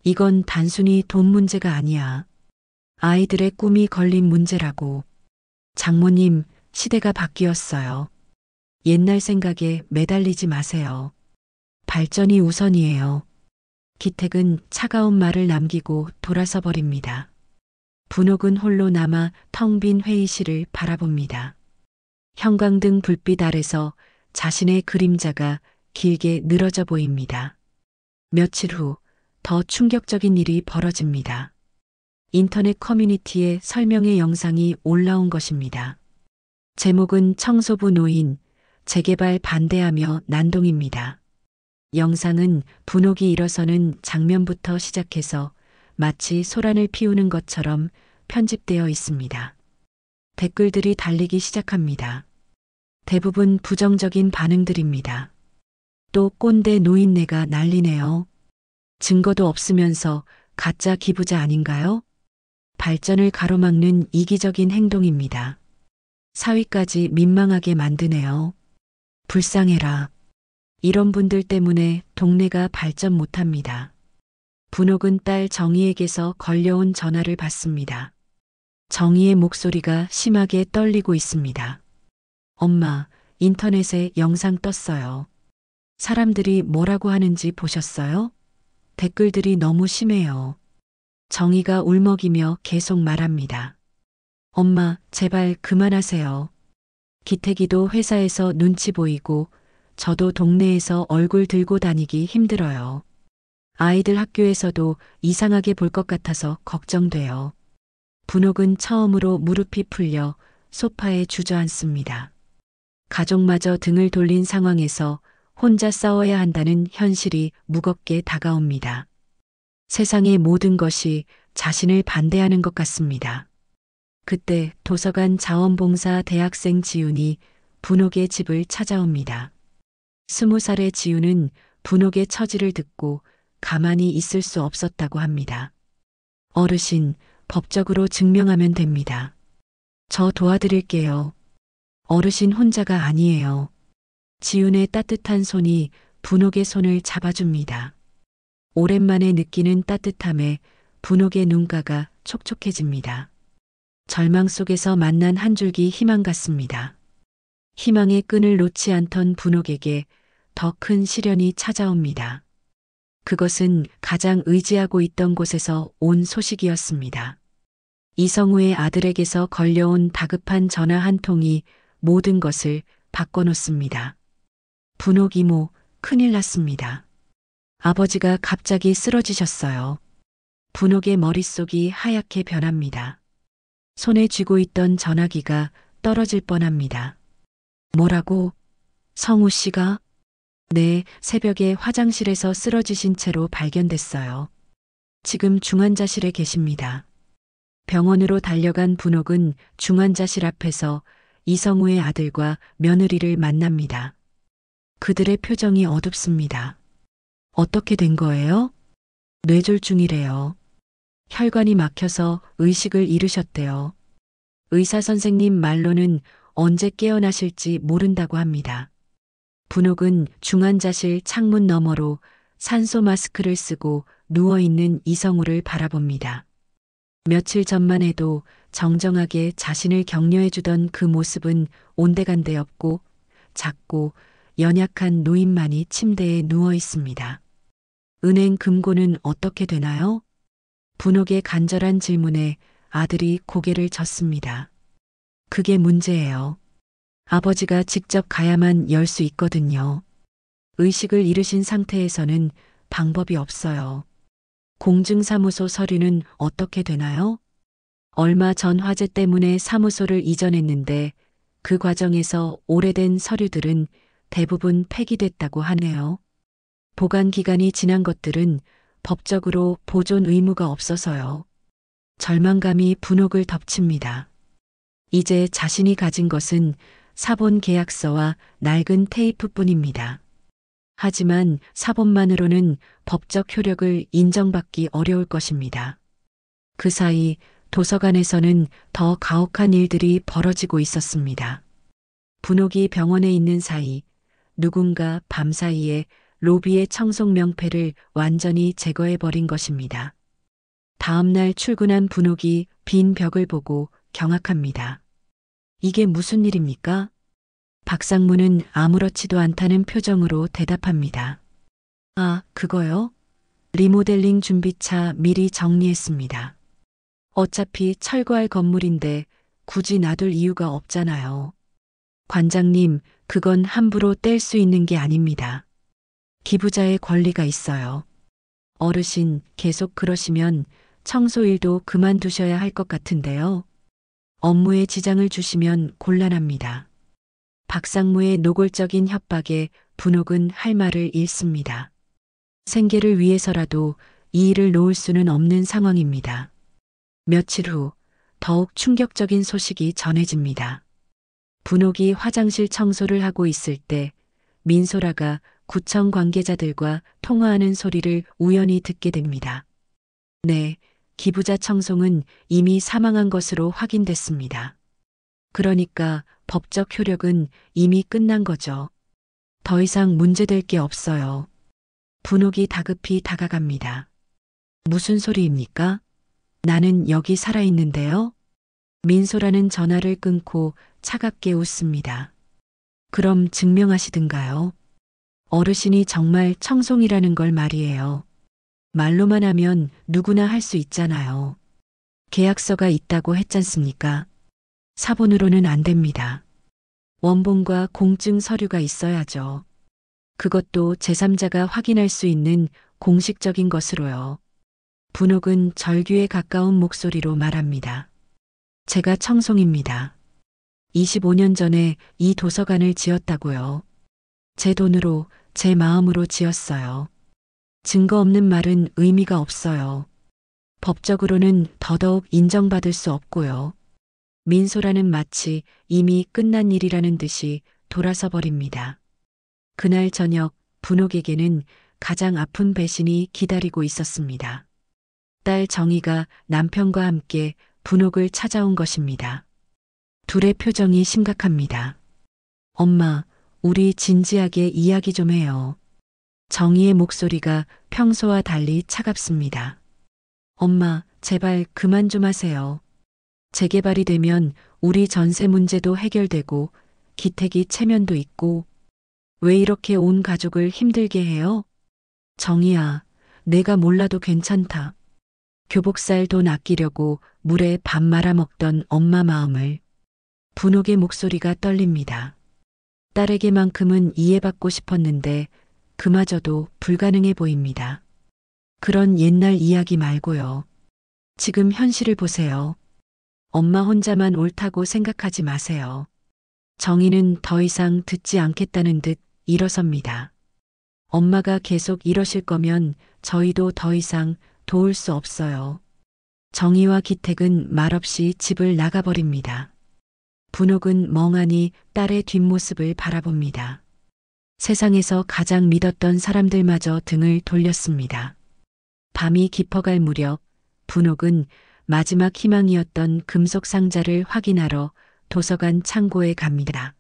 이건 단순히 돈 문제가 아니야. 아이들의 꿈이 걸린 문제라고. 장모님, 시대가 바뀌었어요. 옛날 생각에 매달리지 마세요. 발전이 우선이에요. 기택은 차가운 말을 남기고 돌아서 버립니다. 분옥은 홀로 남아 텅 빈 회의실을 바라봅니다. 형광등 불빛 아래서 자신의 그림자가 길게 늘어져 보입니다. 며칠 후 더 충격적인 일이 벌어집니다. 인터넷 커뮤니티에 설명회 영상이 올라온 것입니다. 제목은 청소부 노인, 재개발 반대하며 난동입니다. 영상은 분옥이 일어서는 장면부터 시작해서 마치 소란을 피우는 것처럼 편집되어 있습니다. 댓글들이 달리기 시작합니다. 대부분 부정적인 반응들입니다. 또 꼰대 노인네가 난리네요. 증거도 없으면서 가짜 기부자 아닌가요? 발전을 가로막는 이기적인 행동입니다. 사위까지 민망하게 만드네요. 불쌍해라. 이런 분들 때문에 동네가 발전 못합니다. 분옥은 딸 정희에게서 걸려온 전화를 받습니다. 정희의 목소리가 심하게 떨리고 있습니다. 엄마, 인터넷에 영상 떴어요. 사람들이 뭐라고 하는지 보셨어요? 댓글들이 너무 심해요. 정희가 울먹이며 계속 말합니다. 엄마, 제발 그만하세요. 기태기도 회사에서 눈치 보이고 저도 동네에서 얼굴 들고 다니기 힘들어요. 아이들 학교에서도 이상하게 볼 것 같아서 걱정돼요. 분옥은 처음으로 무릎이 풀려 소파에 주저앉습니다. 가족마저 등을 돌린 상황에서 혼자 싸워야 한다는 현실이 무겁게 다가옵니다. 세상의 모든 것이 자신을 반대하는 것 같습니다. 그때 도서관 자원봉사 대학생 지훈이 분옥의 집을 찾아옵니다. 20살의 지훈은 분옥의 처지를 듣고 가만히 있을 수 없었다고 합니다. 어르신, 법적으로 증명하면 됩니다. 저 도와드릴게요. 어르신 혼자가 아니에요. 지훈의 따뜻한 손이 분옥의 손을 잡아줍니다. 오랜만에 느끼는 따뜻함에 분옥의 눈가가 촉촉해집니다. 절망 속에서 만난 한 줄기 희망 같습니다. 희망의 끈을 놓지 않던 분옥에게 더 큰 시련이 찾아옵니다. 그것은 가장 의지하고 있던 곳에서 온 소식이었습니다. 이성우의 아들에게서 걸려온 다급한 전화 한 통이 모든 것을 바꿔놓습니다. 분옥 이모, 큰일 났습니다. 아버지가 갑자기 쓰러지셨어요. 분옥의 머릿속이 하얗게 변합니다. 손에 쥐고 있던 전화기가 떨어질 뻔합니다. 뭐라고? 성우 씨가? 네, 새벽에 화장실에서 쓰러지신 채로 발견됐어요. 지금 중환자실에 계십니다. 병원으로 달려간 분옥은 중환자실 앞에서 이성우의 아들과 며느리를 만납니다. 그들의 표정이 어둡습니다. 어떻게 된 거예요? 뇌졸중이래요. 혈관이 막혀서 의식을 잃으셨대요. 의사 선생님 말로는 언제 깨어나실지 모른다고 합니다. 분옥은 중환자실 창문 너머로 산소 마스크를 쓰고 누워있는 이성우를 바라봅니다. 며칠 전만 해도 정정하게 자신을 격려해주던 그 모습은 온데간데 없고 작고 연약한 노인만이 침대에 누워 있습니다. 은행 금고는 어떻게 되나요? 분옥의 간절한 질문에 아들이 고개를 젓습니다. 그게 문제예요. 아버지가 직접 가야만 열 수 있거든요. 의식을 잃으신 상태에서는 방법이 없어요. 공증사무소 서류는 어떻게 되나요? 얼마 전 화재 때문에 사무소를 이전했는데 그 과정에서 오래된 서류들은 대부분 폐기됐다고 하네요. 보관 기간이 지난 것들은 법적으로 보존 의무가 없어서요. 절망감이 분옥을 덮칩니다. 이제 자신이 가진 것은 사본 계약서와 낡은 테이프뿐입니다. 하지만 사본만으로는 법적 효력을 인정받기 어려울 것입니다. 그 사이 도서관에서는 더 가혹한 일들이 벌어지고 있었습니다. 분옥이 병원에 있는 사이 누군가 밤사이에 로비의 청송 명패를 완전히 제거해버린 것입니다. 다음 날 출근한 분옥이 빈 벽을 보고 경악합니다. 이게 무슨 일입니까? 박상무는 아무렇지도 않다는 표정으로 대답합니다. 아, 그거요? 리모델링 준비차 미리 정리했습니다. 어차피 철거할 건물인데 굳이 놔둘 이유가 없잖아요. 관장님, 그건 함부로 뗄 수 있는 게 아닙니다. 기부자의 권리가 있어요. 어르신, 계속 그러시면 청소일도 그만두셔야 할 것 같은데요. 업무에 지장을 주시면 곤란합니다. 박상무의 노골적인 협박에 분옥은 할 말을 잃습니다. 생계를 위해서라도 이 일을 놓을 수는 없는 상황입니다. 며칠 후 더욱 충격적인 소식이 전해집니다. 분옥이 화장실 청소를 하고 있을 때 민소라가 구청 관계자들과 통화하는 소리를 우연히 듣게 됩니다. 네, 기부자 청송은 이미 사망한 것으로 확인됐습니다. 그러니까 법적 효력은 이미 끝난 거죠. 더 이상 문제될 게 없어요. 분옥이 다급히 다가갑니다. 무슨 소리입니까? 나는 여기 살아있는데요. 민소라는 전화를 끊고 차갑게 웃습니다. 그럼 증명하시든가요. 어르신이 정말 청송이라는 걸 말이에요. 말로만 하면 누구나 할 수 있잖아요. 계약서가 있다고 했잖습니까? 사본으로는 안 됩니다. 원본과 공증 서류가 있어야죠. 그것도 제3자가 확인할 수 있는 공식적인 것으로요. 분옥은 절규에 가까운 목소리로 말합니다. 제가 청송입니다. 25년 전에 이 도서관을 지었다고요. 제 돈으로, 제 마음으로 지었어요. 증거 없는 말은 의미가 없어요. 법적으로는 더더욱 인정받을 수 없고요. 민소라는 마치 이미 끝난 일이라는 듯이 돌아서 버립니다. 그날 저녁 분옥에게는 가장 아픈 배신이 기다리고 있었습니다. 딸 정희가 남편과 함께 분옥을 찾아온 것입니다. 둘의 표정이 심각합니다. 엄마, 우리 진지하게 이야기 좀 해요. 정희의 목소리가 평소와 달리 차갑습니다. 엄마, 제발 그만 좀 하세요. 재개발이 되면 우리 전세 문제도 해결되고 기택이 체면도 있고 왜 이렇게 온 가족을 힘들게 해요? 정희야, 내가 몰라도 괜찮다. 교복살 돈 아끼려고 물에 밥 말아 먹던 엄마 마음을. 분옥의 목소리가 떨립니다. 딸에게만큼은 이해받고 싶었는데 그마저도 불가능해 보입니다. 그런 옛날 이야기 말고요. 지금 현실을 보세요. 엄마 혼자만 옳다고 생각하지 마세요. 정희는 더 이상 듣지 않겠다는 듯 일어섭니다. 엄마가 계속 이러실 거면 저희도 더 이상 도울 수 없어요. 정희와 기택은 말없이 집을 나가버립니다. 분옥은 멍하니 딸의 뒷모습을 바라봅니다. 세상에서 가장 믿었던 사람들마저 등을 돌렸습니다. 밤이 깊어갈 무렵 분옥은 마지막 희망이었던 금속 상자를 확인하러 도서관 창고에 갑니다.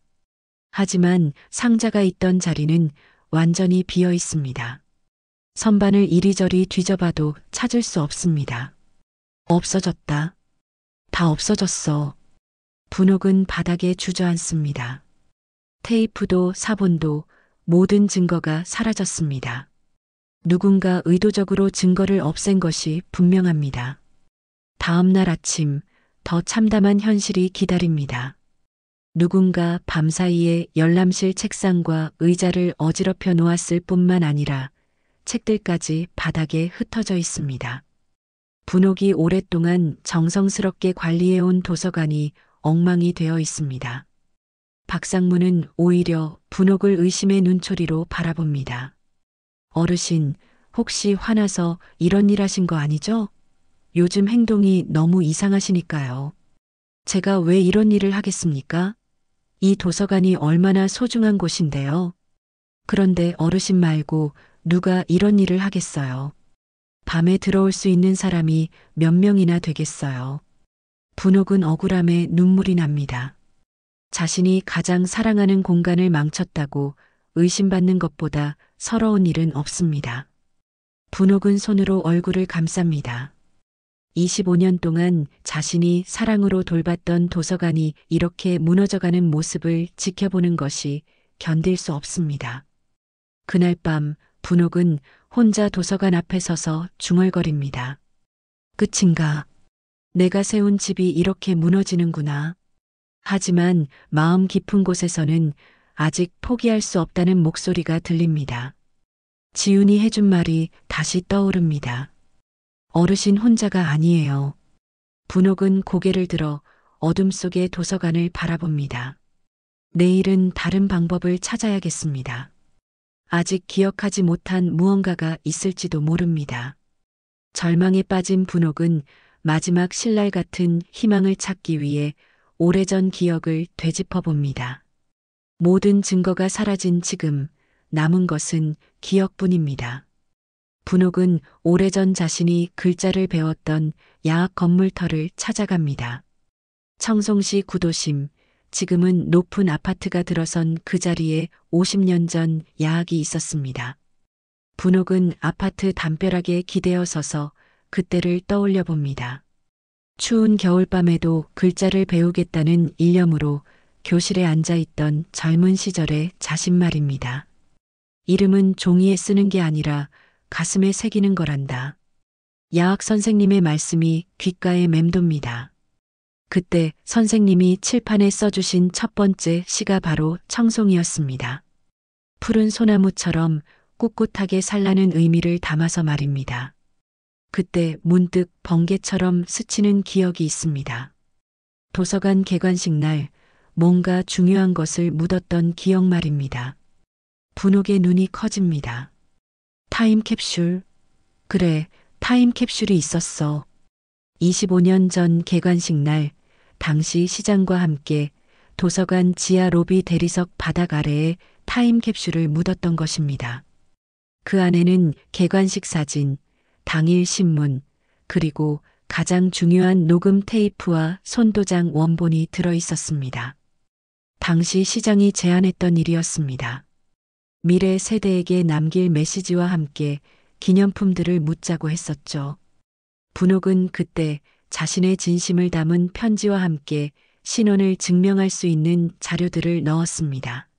하지만 상자가 있던 자리는 완전히 비어 있습니다. 선반을 이리저리 뒤져봐도 찾을 수 없습니다. 없어졌다. 다 없어졌어. 분옥은 바닥에 주저앉습니다. 테이프도 사본도 모든 증거가 사라졌습니다. 누군가 의도적으로 증거를 없앤 것이 분명합니다. 다음 날 아침 더 참담한 현실이 기다립니다. 누군가 밤사이에 열람실 책상과 의자를 어지럽혀 놓았을 뿐만 아니라 책들까지 바닥에 흩어져 있습니다. 분옥이 오랫동안 정성스럽게 관리해온 도서관이 엉망이 되어 있습니다. 박상무는 오히려 분옥을 의심의 눈초리로 바라봅니다. 어르신, 혹시 화나서 이런 일 하신 거 아니죠? 요즘 행동이 너무 이상하시니까요. 제가 왜 이런 일을 하겠습니까? 이 도서관이 얼마나 소중한 곳인데요. 그런데 어르신 말고 누가 이런 일을 하겠어요. 밤에 들어올 수 있는 사람이 몇 명이나 되겠어요. 분옥은 억울함에 눈물이 납니다. 자신이 가장 사랑하는 공간을 망쳤다고 의심받는 것보다 서러운 일은 없습니다. 분옥은 손으로 얼굴을 감쌉니다. 25년 동안 자신이 사랑으로 돌봤던 도서관이 이렇게 무너져가는 모습을 지켜보는 것이 견딜 수 없습니다. 그날 밤 분옥은 혼자 도서관 앞에 서서 중얼거립니다. 끝인가? 내가 세운 집이 이렇게 무너지는구나. 하지만 마음 깊은 곳에서는 아직 포기할 수 없다는 목소리가 들립니다. 지훈이 해준 말이 다시 떠오릅니다. 어르신 혼자가 아니에요. 분옥은 고개를 들어 어둠 속의 도서관을 바라봅니다. 내일은 다른 방법을 찾아야겠습니다. 아직 기억하지 못한 무언가가 있을지도 모릅니다. 절망에 빠진 분옥은 마지막 신랄 같은 희망을 찾기 위해 오래전 기억을 되짚어 봅니다. 모든 증거가 사라진 지금 남은 것은 기억뿐입니다. 분옥은 오래전 자신이 글자를 배웠던 야학 건물터를 찾아갑니다. 청송시 구도심, 지금은 높은 아파트가 들어선 그 자리에 50년 전 야학이 있었습니다. 분옥은 아파트 담벼락에 기대어 서서 그때를 떠올려 봅니다. 추운 겨울밤에도 글자를 배우겠다는 일념으로 교실에 앉아있던 젊은 시절의 자신 말입니다. 이름은 종이에 쓰는 게 아니라 가슴에 새기는 거란다. 야학 선생님의 말씀이 귓가에 맴돕니다. 그때 선생님이 칠판에 써주신 첫 번째 시가 바로 청송이었습니다. 푸른 소나무처럼 꿋꿋하게 살라는 의미를 담아서 말입니다. 그때 문득 번개처럼 스치는 기억이 있습니다. 도서관 개관식 날 뭔가 중요한 것을 묻었던 기억 말입니다. 분옥의 눈이 커집니다. 타임캡슐. 그래, 타임캡슐이 있었어. 25년 전 개관식 날, 당시 시장과 함께 도서관 지하 로비 대리석 바닥 아래에 타임캡슐을 묻었던 것입니다. 그 안에는 개관식 사진, 당일 신문, 그리고 가장 중요한 녹음 테이프와 손도장 원본이 들어 있었습니다. 당시 시장이 제안했던 일이었습니다. 미래 세대에게 남길 메시지와 함께 기념품들을 묻자고 했었죠. 분옥은 그때 자신의 진심을 담은 편지와 함께 신원을 증명할 수 있는 자료들을 넣었습니다.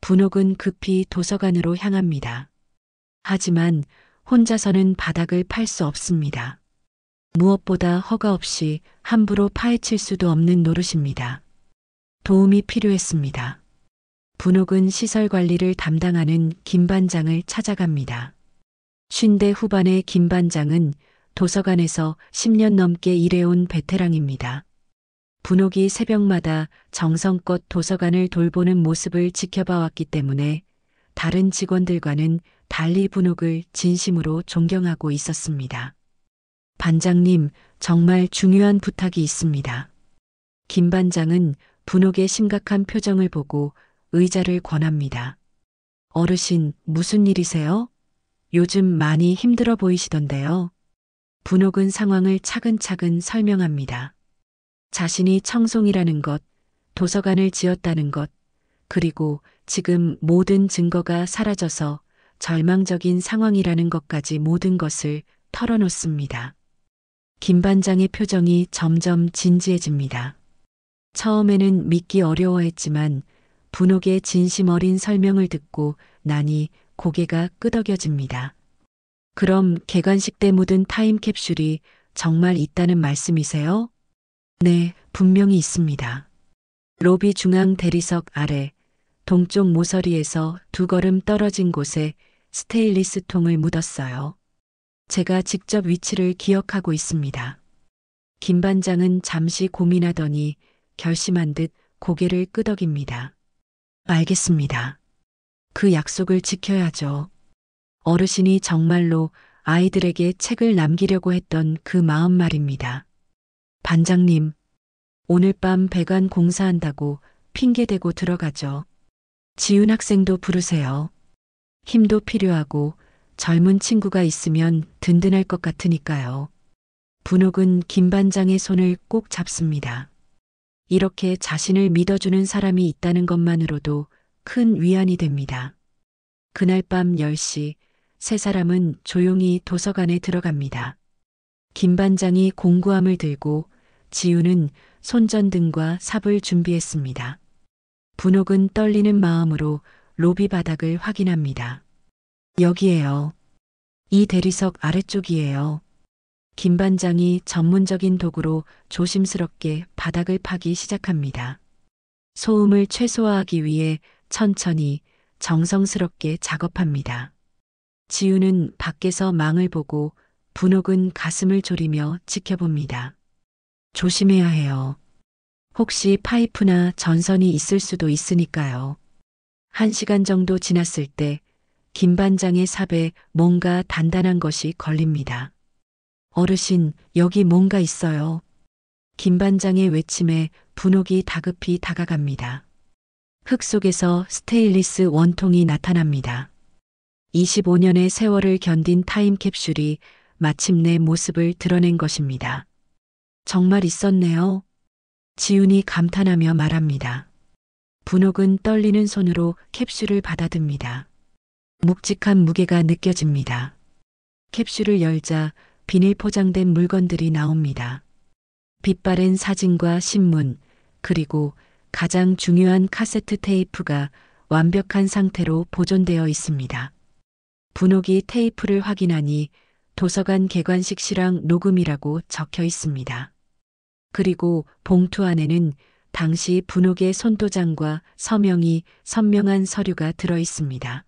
분옥은 급히 도서관으로 향합니다. 하지만 혼자서는 바닥을 팔 수 없습니다. 무엇보다 허가 없이 함부로 파헤칠 수도 없는 노릇입니다. 도움이 필요했습니다. 분옥은 시설 관리를 담당하는 김 반장을 찾아갑니다. 50대 후반의 김 반장은 도서관에서 10년 넘게 일해온 베테랑입니다. 분옥이 새벽마다 정성껏 도서관을 돌보는 모습을 지켜봐 왔기 때문에 다른 직원들과는 달리 분옥을 진심으로 존경하고 있었습니다. 반장님, 정말 중요한 부탁이 있습니다. 김 반장은 분옥의 심각한 표정을 보고 의자를 권합니다. 어르신, 무슨 일이세요? 요즘 많이 힘들어 보이시던데요. 분옥은 상황을 차근차근 설명합니다. 자신이 청송이라는 것, 도서관을 지었다는 것, 그리고 지금 모든 증거가 사라져서 절망적인 상황이라는 것까지 모든 것을 털어놓습니다. 김 반장의 표정이 점점 진지해집니다. 처음에는 믿기 어려워했지만 분옥의 진심 어린 설명을 듣고 나니 고개가 끄덕여집니다. 그럼 개관식 때 묻은 타임캡슐이 정말 있다는 말씀이세요? 네, 분명히 있습니다. 로비 중앙 대리석 아래 동쪽 모서리에서 2걸음 떨어진 곳에 스테인리스 통을 묻었어요. 제가 직접 위치를 기억하고 있습니다. 김 반장은 잠시 고민하더니 결심한 듯 고개를 끄덕입니다. 알겠습니다. 그 약속을 지켜야죠. 어르신이 정말로 아이들에게 책을 남기려고 했던 그 마음 말입니다. 반장님, 오늘 밤 배관 공사한다고 핑계대고 들어가죠. 지훈 학생도 부르세요. 힘도 필요하고 젊은 친구가 있으면 든든할 것 같으니까요. 분옥은 김 반장의 손을 꼭 잡습니다. 이렇게 자신을 믿어주는 사람이 있다는 것만으로도 큰 위안이 됩니다. 그날 밤 10시, 세 사람은 조용히 도서관에 들어갑니다. 김 반장이 공구함을 들고 지우는 손전등과 삽을 준비했습니다. 분옥은 떨리는 마음으로 로비 바닥을 확인합니다. 여기에요. 이 대리석 아래쪽이에요. 김 반장이 전문적인 도구로 조심스럽게 바닥을 파기 시작합니다. 소음을 최소화하기 위해 천천히 정성스럽게 작업합니다. 지우는 밖에서 망을 보고 분옥은 가슴을 졸이며 지켜봅니다. 조심해야 해요. 혹시 파이프나 전선이 있을 수도 있으니까요. 1시간 정도 지났을 때 김 반장의 삽에 뭔가 단단한 것이 걸립니다. 어르신, 여기 뭔가 있어요. 김 반장의 외침에 분옥이 다급히 다가갑니다. 흙 속에서 스테인리스 원통이 나타납니다. 25년의 세월을 견딘 타임캡슐이 마침내 모습을 드러낸 것입니다. 정말 있었네요. 지훈이 감탄하며 말합니다. 분옥은 떨리는 손으로 캡슐을 받아듭니다. 묵직한 무게가 느껴집니다. 캡슐을 열자 비닐 포장된 물건들이 나옵니다. 빛바랜 사진과 신문, 그리고 가장 중요한 카세트 테이프가 완벽한 상태로 보존되어 있습니다. 분옥이 테이프를 확인하니 도서관 개관식 실황 녹음이라고 적혀 있습니다. 그리고 봉투 안에는 당시 분옥의 손도장과 서명이 선명한 서류가 들어 있습니다.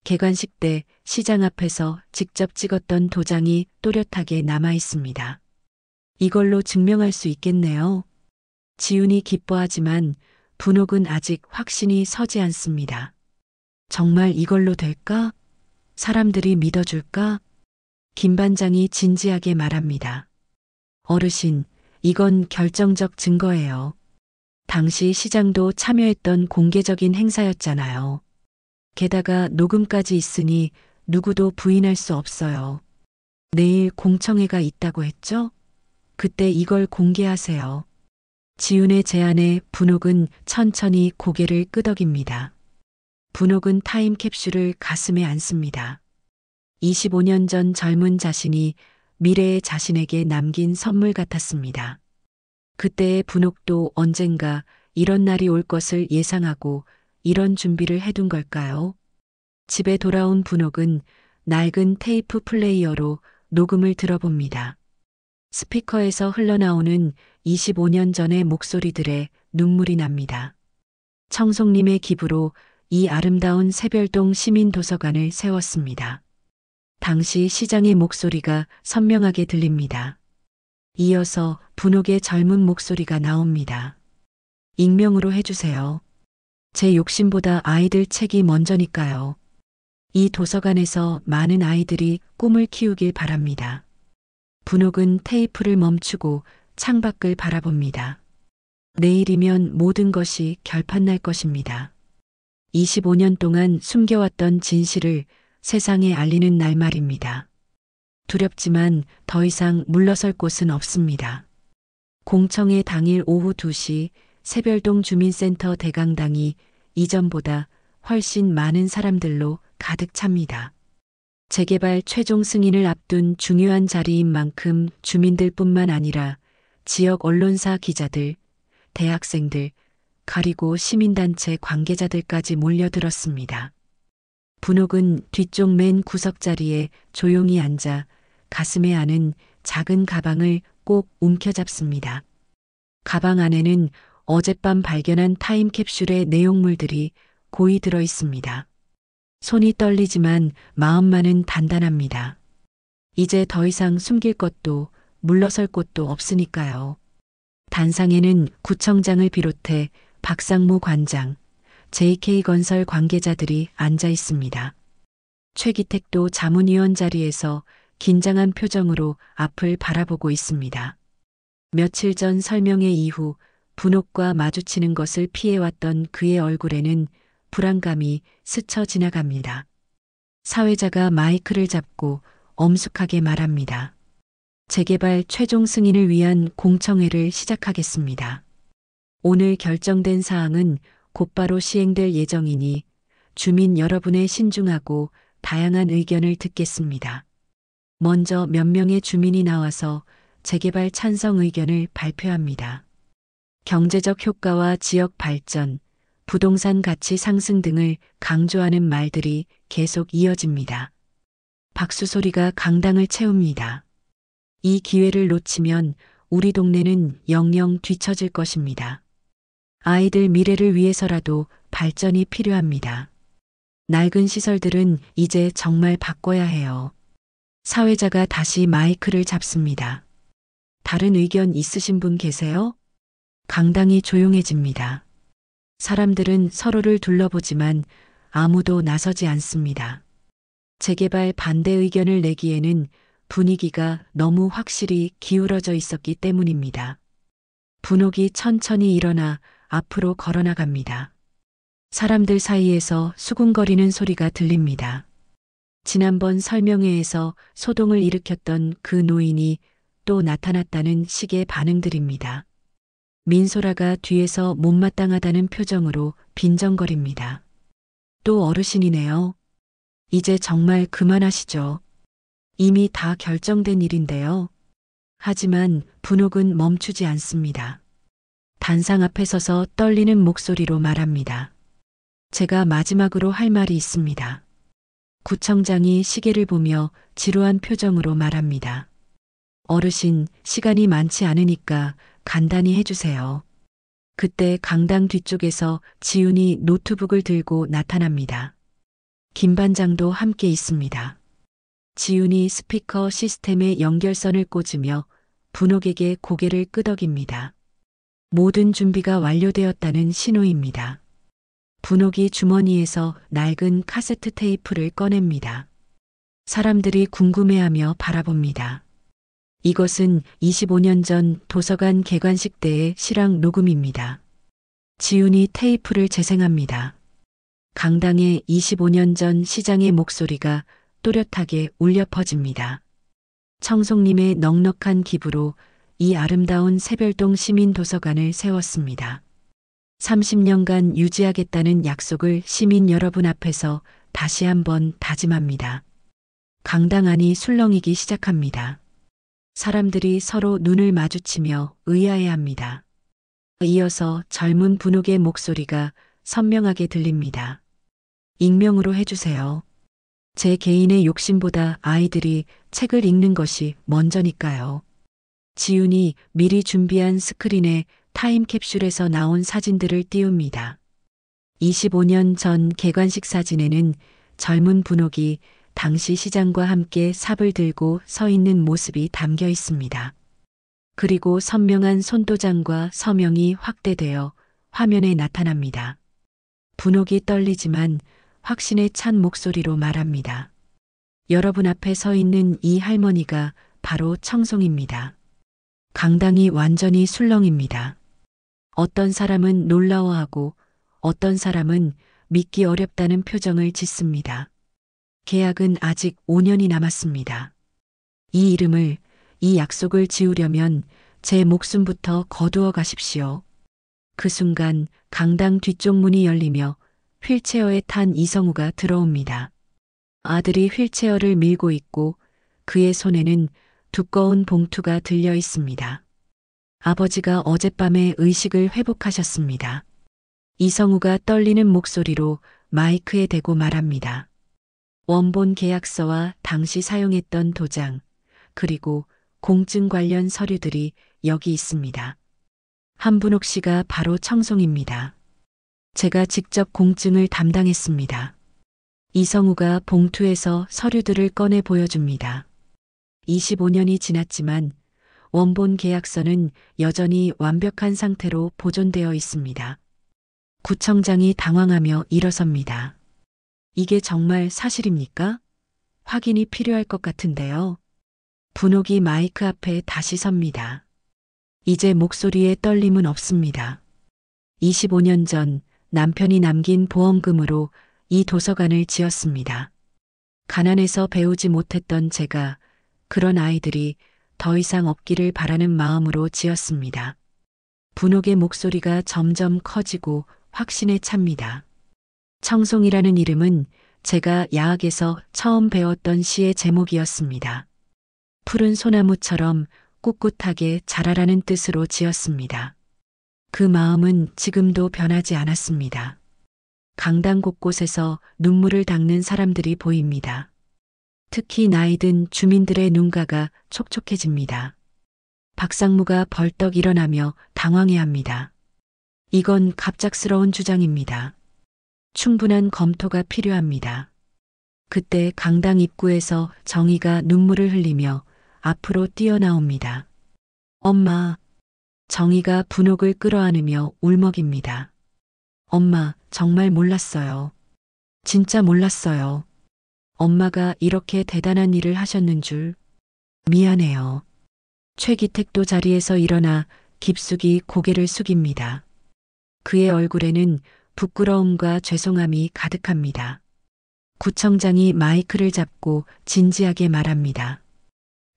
개관식 때 시장 앞에서 직접 찍었던 도장이 또렷하게 남아 있습니다. 이걸로 증명할 수 있겠네요. 지훈이 기뻐하지만 분옥은 아직 확신이 서지 않습니다. 정말 이걸로 될까? 사람들이 믿어줄까? 김 반장이 진지하게 말합니다. 어르신, 이건 결정적 증거예요. 당시 시장도 참여했던 공개적인 행사였잖아요. 게다가 녹음까지 있으니 누구도 부인할 수 없어요. 내일 공청회가 있다고 했죠? 그때 이걸 공개하세요. 지훈의 제안에 분옥은 천천히 고개를 끄덕입니다. 분옥은 타임캡슐을 가슴에 안습니다. 25년 전 젊은 자신이 미래의 자신에게 남긴 선물 같았습니다. 그때의 분옥도 언젠가 이런 날이 올 것을 예상하고 이런 준비를 해둔 걸까요? 집에 돌아온 분옥은 낡은 테이프 플레이어로 녹음을 들어봅니다. 스피커에서 흘러나오는 25년 전의 목소리들에 눈물이 납니다. 청송님의 기부로 이 아름다운 새별동 시민도서관을 세웠습니다. 당시 시장의 목소리가 선명하게 들립니다. 이어서 분옥의 젊은 목소리가 나옵니다. 익명으로 해주세요. 제 욕심보다 아이들 책이 먼저니까요. 이 도서관에서 많은 아이들이 꿈을 키우길 바랍니다. 분옥은 테이프를 멈추고 창밖을 바라봅니다. 내일이면 모든 것이 결판날 것입니다. 25년 동안 숨겨왔던 진실을 세상에 알리는 날 말입니다. 두렵지만 더 이상 물러설 곳은 없습니다. 공청회 당일 오후 2시 새별동 주민센터 대강당이 이전보다 훨씬 많은 사람들로 가득 찹니다. 재개발 최종 승인을 앞둔 중요한 자리인 만큼 주민들뿐만 아니라 지역 언론사 기자들, 대학생들, 그리고 시민단체 관계자들까지 몰려들었습니다. 분옥은 뒤쪽 맨 구석 자리에 조용히 앉아 가슴에 안은 작은 가방을 꼭 움켜잡습니다. 가방 안에는 어젯밤 발견한 타임캡슐의 내용물들이 고이 들어 있습니다. 손이 떨리지만 마음만은 단단합니다. 이제 더 이상 숨길 것도 물러설 곳도 없으니까요. 단상에는 구청장을 비롯해 박상무 관장, JK건설 관계자들이 앉아 있습니다. 최기택도 자문위원 자리에서 긴장한 표정으로 앞을 바라보고 있습니다. 며칠 전 설명회 이후 분옥과 마주치는 것을 피해왔던 그의 얼굴에는 불안감이 스쳐 지나갑니다. 사회자가 마이크를 잡고 엄숙하게 말합니다. 재개발 최종 승인을 위한 공청회를 시작하겠습니다. 오늘 결정된 사항은 곧바로 시행될 예정이니 주민 여러분의 신중하고 다양한 의견을 듣겠습니다. 먼저 몇 명의 주민이 나와서 재개발 찬성 의견을 발표합니다. 경제적 효과와 지역 발전, 부동산 가치 상승 등을 강조하는 말들이 계속 이어집니다. 박수 소리가 강당을 채웁니다. 이 기회를 놓치면 우리 동네는 영영 뒤처질 것입니다. 아이들 미래를 위해서라도 발전이 필요합니다. 낡은 시설들은 이제 정말 바꿔야 해요. 사회자가 다시 마이크를 잡습니다. 다른 의견 있으신 분 계세요? 강당이 조용해집니다. 사람들은 서로를 둘러보지만 아무도 나서지 않습니다. 재개발 반대 의견을 내기에는 분위기가 너무 확실히 기울어져 있었기 때문입니다. 분옥이 천천히 일어나 앞으로 걸어나갑니다. 사람들 사이에서 수군거리는 소리가 들립니다. 지난번 설명회에서 소동을 일으켰던 그 노인이 또 나타났다는 식의 반응들입니다. 민소라가 뒤에서 못마땅하다는 표정으로 빈정거립니다. 또 어르신이네요. 이제 정말 그만하시죠. 이미 다 결정된 일인데요. 하지만 분옥은 멈추지 않습니다. 단상 앞에 서서 떨리는 목소리로 말합니다. 제가 마지막으로 할 말이 있습니다. 구청장이 시계를 보며 지루한 표정으로 말합니다. 어르신, 시간이 많지 않으니까 간단히 해주세요. 그때 강당 뒤쪽에서 지훈이 노트북을 들고 나타납니다. 김 반장도 함께 있습니다. 지훈이 스피커 시스템에 연결선을 꽂으며 분옥에게 고개를 끄덕입니다. 모든 준비가 완료되었다는 신호입니다. 분옥이 주머니에서 낡은 카세트 테이프를 꺼냅니다. 사람들이 궁금해하며 바라봅니다. 이것은 25년 전 도서관 개관식 때의 실황 녹음입니다. 지훈이 테이프를 재생합니다. 강당에 25년 전 시장의 목소리가 또렷하게 울려 퍼집니다. 청송님의 넉넉한 기부로 이 아름다운 새별동 시민도서관을 세웠습니다. 30년간 유지하겠다는 약속을 시민 여러분 앞에서 다시 한번 다짐합니다. 강당 안이 술렁이기 시작합니다. 사람들이 서로 눈을 마주치며 의아해합니다. 이어서 젊은 분옥의 목소리가 선명하게 들립니다. 익명으로 해주세요. 제 개인의 욕심보다 아이들이 책을 읽는 것이 먼저니까요. 지훈이 미리 준비한 스크린에 타임캡슐에서 나온 사진들을 띄웁니다. 25년 전 개관식 사진에는 젊은 분옥이 당시 시장과 함께 삽을 들고 서 있는 모습이 담겨 있습니다. 그리고 선명한 손도장과 서명이 확대되어 화면에 나타납니다. 분옥이 떨리지만 확신에 찬 목소리로 말합니다. 여러분 앞에 서 있는 이 할머니가 바로 청송입니다. 강당이 완전히 술렁입니다. 어떤 사람은 놀라워하고 어떤 사람은 믿기 어렵다는 표정을 짓습니다. 계약은 아직 5년이 남았습니다. 이 이름을, 이 약속을 지우려면 제 목숨부터 거두어 가십시오. 그 순간 강당 뒤쪽 문이 열리며 휠체어에 탄 이성우가 들어옵니다. 아들이 휠체어를 밀고 있고 그의 손에는 두꺼운 봉투가 들려 있습니다. 아버지가 어젯밤에 의식을 회복하셨습니다. 이성우가 떨리는 목소리로 마이크에 대고 말합니다. 원본 계약서와 당시 사용했던 도장, 그리고 공증 관련 서류들이 여기 있습니다. 한분옥 씨가 바로 청송입니다. 제가 직접 공증을 담당했습니다. 이성우가 봉투에서 서류들을 꺼내 보여줍니다. 25년이 지났지만 원본 계약서는 여전히 완벽한 상태로 보존되어 있습니다. 구청장이 당황하며 일어섭니다. 이게 정말 사실입니까? 확인이 필요할 것 같은데요. 분옥이 마이크 앞에 다시 섭니다. 이제 목소리에 떨림은 없습니다. 25년 전 남편이 남긴 보험금으로 이 도서관을 지었습니다. 가난해서 배우지 못했던 제가 그런 아이들이 더 이상 없기를 바라는 마음으로 지었습니다. 분옥의 목소리가 점점 커지고 확신에 찹니다. 청송이라는 이름은 제가 야학에서 처음 배웠던 시의 제목이었습니다. 푸른 소나무처럼 꿋꿋하게 자라라는 뜻으로 지었습니다. 그 마음은 지금도 변하지 않았습니다. 강당 곳곳에서 눈물을 닦는 사람들이 보입니다. 특히 나이든 주민들의 눈가가 촉촉해집니다. 박상무가 벌떡 일어나며 당황해합니다. 이건 갑작스러운 주장입니다. 충분한 검토가 필요합니다. 그때 강당 입구에서 정희가 눈물을 흘리며 앞으로 뛰어나옵니다. 엄마. 정희가 분옥을 끌어안으며 울먹입니다. 엄마, 정말 몰랐어요. 진짜 몰랐어요. 엄마가 이렇게 대단한 일을 하셨는 줄. 미안해요. 최기택도 자리에서 일어나 깊숙이 고개를 숙입니다. 그의 얼굴에는 부끄러움과 죄송함이 가득합니다. 구청장이 마이크를 잡고 진지하게 말합니다.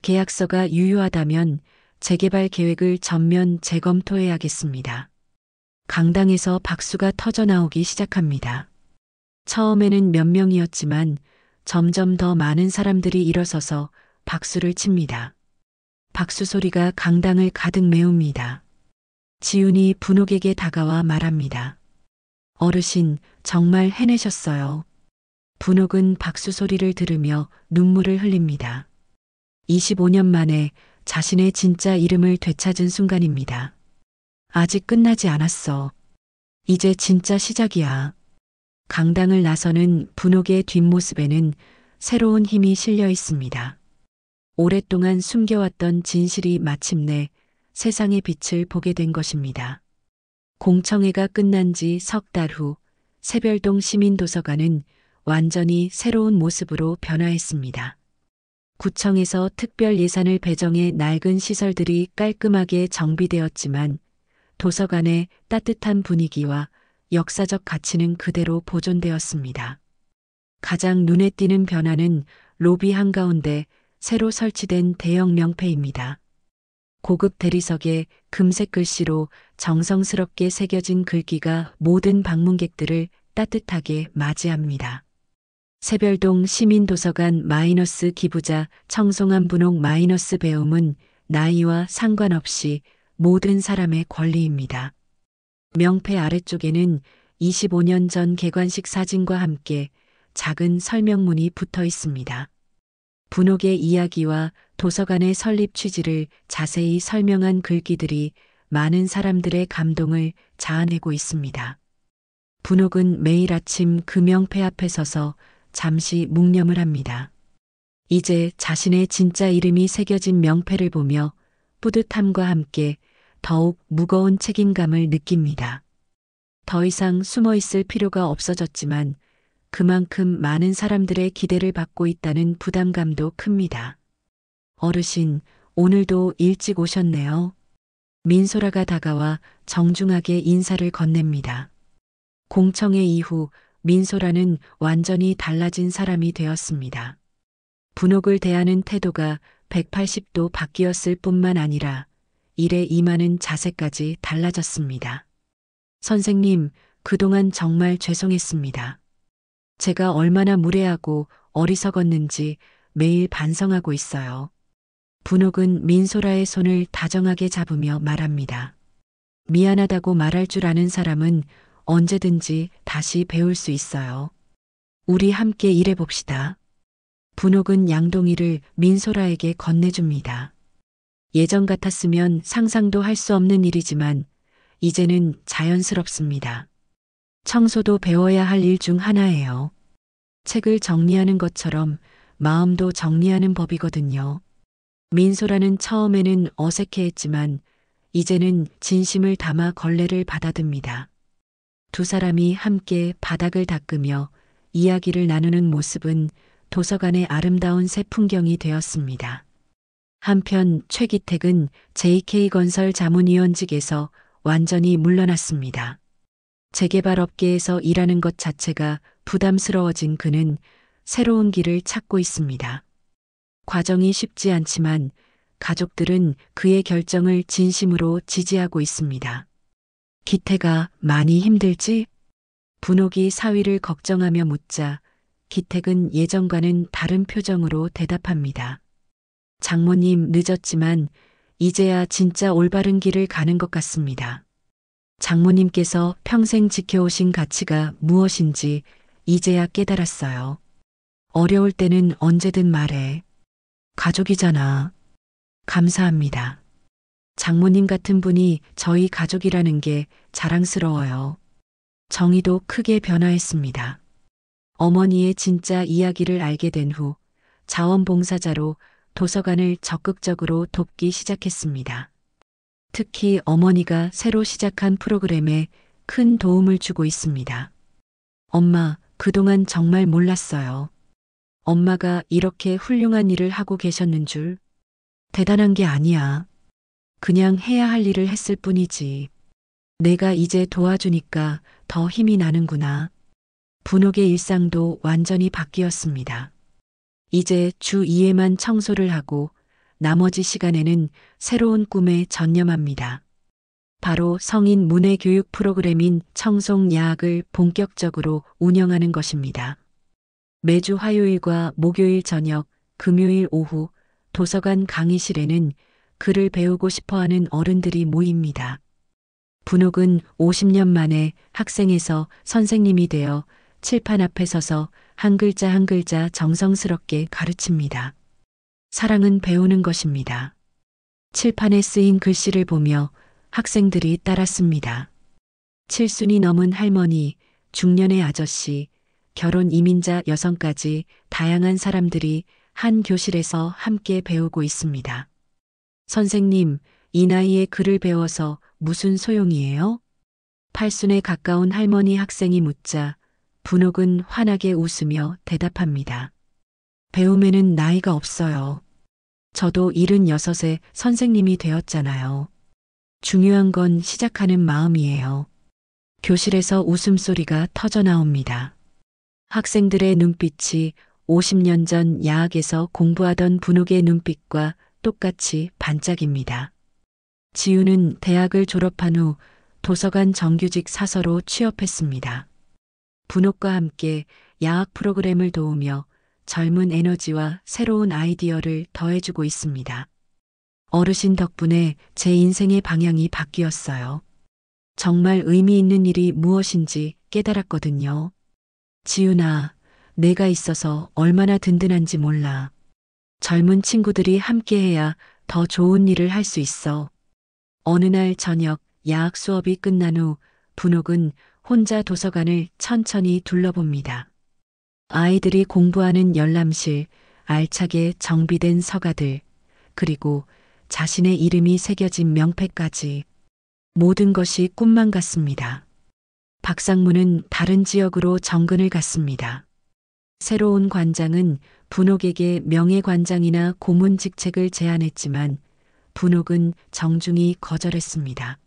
계약서가 유효하다면 재개발 계획을 전면 재검토해야겠습니다. 강당에서 박수가 터져나오기 시작합니다. 처음에는 몇 명이었지만 점점 더 많은 사람들이 일어서서 박수를 칩니다. 박수 소리가 강당을 가득 메웁니다. 지훈이 분옥에게 다가와 말합니다. 어르신, 정말 해내셨어요. 분옥은 박수 소리를 들으며 눈물을 흘립니다. 25년 만에 자신의 진짜 이름을 되찾은 순간입니다. 아직 끝나지 않았어. 이제 진짜 시작이야. 강당을 나서는 분옥의 뒷모습에는 새로운 힘이 실려 있습니다. 오랫동안 숨겨왔던 진실이 마침내 세상의 빛을 보게 된 것입니다. 공청회가 끝난 지 석 달 후 새별동 시민도서관은 완전히 새로운 모습으로 변화했습니다. 구청에서 특별 예산을 배정해 낡은 시설들이 깔끔하게 정비되었지만 도서관의 따뜻한 분위기와 역사적 가치는 그대로 보존되었습니다. 가장 눈에 띄는 변화는 로비 한가운데 새로 설치된 대형 명패입니다. 고급 대리석에 금색 글씨로 정성스럽게 새겨진 글귀가 모든 방문객들을 따뜻하게 맞이합니다. 새별동 시민도서관 마이너스 기부자 청송한 분홍 마이너스 배움은 나이와 상관없이 모든 사람의 권리입니다. 명패 아래쪽에는 25년 전 개관식 사진과 함께 작은 설명문이 붙어 있습니다. 분옥의 이야기와 도서관의 설립 취지를 자세히 설명한 글귀들이 많은 사람들의 감동을 자아내고 있습니다. 분옥은 매일 아침 그 명패 앞에 서서 잠시 묵념을 합니다. 이제 자신의 진짜 이름이 새겨진 명패를 보며 뿌듯함과 함께 더욱 무거운 책임감을 느낍니다. 더 이상 숨어 있을 필요가 없어졌지만 그만큼 많은 사람들의 기대를 받고 있다는 부담감도 큽니다. 어르신, 오늘도 일찍 오셨네요. 민소라가 다가와 정중하게 인사를 건넵니다. 공청회 이후 민소라는 완전히 달라진 사람이 되었습니다. 분옥을 대하는 태도가 180도 바뀌었을 뿐만 아니라 일에 임하는 자세까지 달라졌습니다. 선생님, 그동안 정말 죄송했습니다. 제가 얼마나 무례하고 어리석었는지 매일 반성하고 있어요. 분옥은 민소라의 손을 다정하게 잡으며 말합니다. 미안하다고 말할 줄 아는 사람은 언제든지 다시 배울 수 있어요. 우리 함께 일해봅시다. 분옥은 양동이를 민소라에게 건네줍니다. 예전 같았으면 상상도 할 수 없는 일이지만 이제는 자연스럽습니다. 청소도 배워야 할 일 중 하나예요. 책을 정리하는 것처럼 마음도 정리하는 법이거든요. 민소라는 처음에는 어색해했지만 이제는 진심을 담아 걸레를 받아듭니다. 두 사람이 함께 바닥을 닦으며 이야기를 나누는 모습은 도서관의 아름다운 새 풍경이 되었습니다. 한편 최기택은 JK건설 자문위원직에서 완전히 물러났습니다. 재개발 업계에서 일하는 것 자체가 부담스러워진 그는 새로운 길을 찾고 있습니다. 과정이 쉽지 않지만 가족들은 그의 결정을 진심으로 지지하고 있습니다. 기태가 많이 힘들지? 분옥이 사위를 걱정하며 묻자 기택은 예전과는 다른 표정으로 대답합니다. 장모님, 늦었지만 이제야 진짜 올바른 길을 가는 것 같습니다. 장모님께서 평생 지켜오신 가치가 무엇인지 이제야 깨달았어요. 어려울 때는 언제든 말해. 가족이잖아. 감사합니다. 장모님 같은 분이 저희 가족이라는 게 자랑스러워요. 정의도 크게 변화했습니다. 어머니의 진짜 이야기를 알게 된 후 자원봉사자로 도서관을 적극적으로 돕기 시작했습니다. 특히 어머니가 새로 시작한 프로그램에 큰 도움을 주고 있습니다. 엄마, 그동안 정말 몰랐어요. 엄마가 이렇게 훌륭한 일을 하고 계셨는 줄. 대단한 게 아니야. 그냥 해야 할 일을 했을 뿐이지. 내가 이제 도와주니까 더 힘이 나는구나. 분옥의 일상도 완전히 바뀌었습니다. 이제 주 2회만 청소를 하고 나머지 시간에는 새로운 꿈에 전념합니다. 바로 성인 문해 교육 프로그램인 청송야학을 본격적으로 운영하는 것입니다. 매주 화요일과 목요일 저녁, 금요일 오후 도서관 강의실에는 글을 배우고 싶어하는 어른들이 모입니다. 분옥은 50년 만에 학생에서 선생님이 되어 칠판 앞에 서서 한 글자 한 글자 정성스럽게 가르칩니다. 사랑은 배우는 것입니다. 칠판에 쓰인 글씨를 보며 학생들이 따라 씁니다. 칠순이 넘은 할머니, 중년의 아저씨, 결혼 이민자 여성까지 다양한 사람들이 한 교실에서 함께 배우고 있습니다. 선생님, 이 나이에 글을 배워서 무슨 소용이에요? 팔순에 가까운 할머니 학생이 묻자 분옥은 환하게 웃으며 대답합니다. 배움에는 나이가 없어요. 저도 76에 선생님이 되었잖아요. 중요한 건 시작하는 마음이에요. 교실에서 웃음소리가 터져 나옵니다. 학생들의 눈빛이 50년 전 야학에서 공부하던 분옥의 눈빛과 똑같이 반짝입니다. 지우는 대학을 졸업한 후 도서관 정규직 사서로 취업했습니다. 분옥과 함께 야학 프로그램을 도우며 젊은 에너지와 새로운 아이디어를 더해주고 있습니다. 어르신 덕분에 제 인생의 방향이 바뀌었어요. 정말 의미 있는 일이 무엇인지 깨달았거든요. 지훈아, 내가 있어서 얼마나 든든한지 몰라. 젊은 친구들이 함께해야 더 좋은 일을 할 수 있어. 어느 날 저녁 야학 수업이 끝난 후 분옥은 혼자 도서관을 천천히 둘러봅니다. 아이들이 공부하는 열람실, 알차게 정비된 서가들, 그리고 자신의 이름이 새겨진 명패까지 모든 것이 꿈만 같습니다. 박상무는 다른 지역으로 정근을 갔습니다. 새로운 관장은 분옥에게 명예관장이나 고문 직책을 제안했지만 분옥은 정중히 거절했습니다.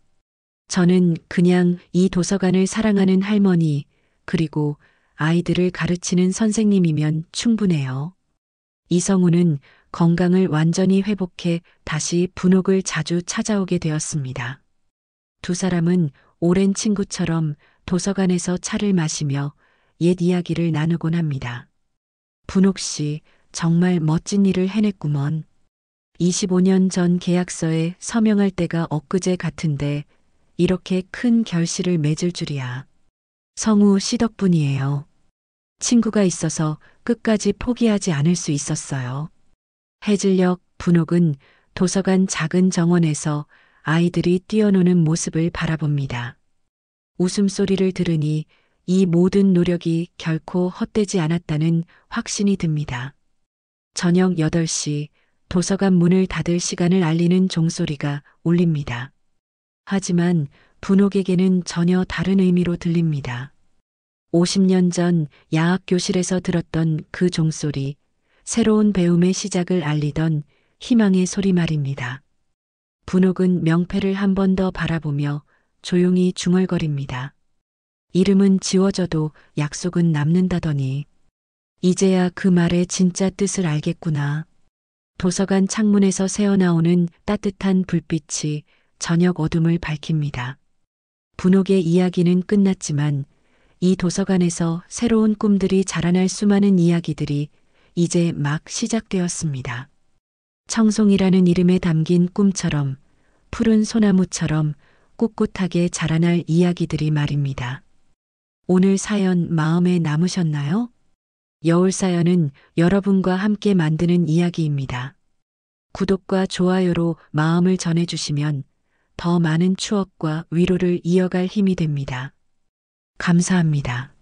저는 그냥 이 도서관을 사랑하는 할머니, 그리고 아이들을 가르치는 선생님이면 충분해요. 이성우는 건강을 완전히 회복해 다시 분옥을 자주 찾아오게 되었습니다. 두 사람은 오랜 친구처럼 도서관에서 차를 마시며 옛 이야기를 나누곤 합니다. 분옥 씨, 정말 멋진 일을 해냈구먼. 25년 전 계약서에 서명할 때가 엊그제 같은데 이렇게 큰 결실을 맺을 줄이야. 성우 씨 덕분이에요. 친구가 있어서 끝까지 포기하지 않을 수 있었어요. 해질녘 분옥은 도서관 작은 정원에서 아이들이 뛰어노는 모습을 바라봅니다. 웃음소리를 들으니 이 모든 노력이 결코 헛되지 않았다는 확신이 듭니다. 저녁 8시 도서관 문을 닫을 시간을 알리는 종소리가 울립니다. 하지만 분옥에게는 전혀 다른 의미로 들립니다. 50년 전 야학 교실에서 들었던 그 종소리, 새로운 배움의 시작을 알리던 희망의 소리 말입니다. 분옥은 명패를 한 번 더 바라보며 조용히 중얼거립니다. 이름은 지워져도 약속은 남는다더니 이제야 그 말의 진짜 뜻을 알겠구나. 도서관 창문에서 새어나오는 따뜻한 불빛이 저녁 어둠을 밝힙니다. 분옥의 이야기는 끝났지만 이 도서관에서 새로운 꿈들이 자라날 수많은 이야기들이 이제 막 시작되었습니다. 청송이라는 이름에 담긴 꿈처럼 푸른 소나무처럼 꿋꿋하게 자라날 이야기들이 말입니다. 오늘 사연 마음에 남으셨나요? 여울사연은 여러분과 함께 만드는 이야기입니다. 구독과 좋아요로 마음을 전해주시면 더 많은 추억과 위로를 이어갈 힘이 됩니다. 감사합니다.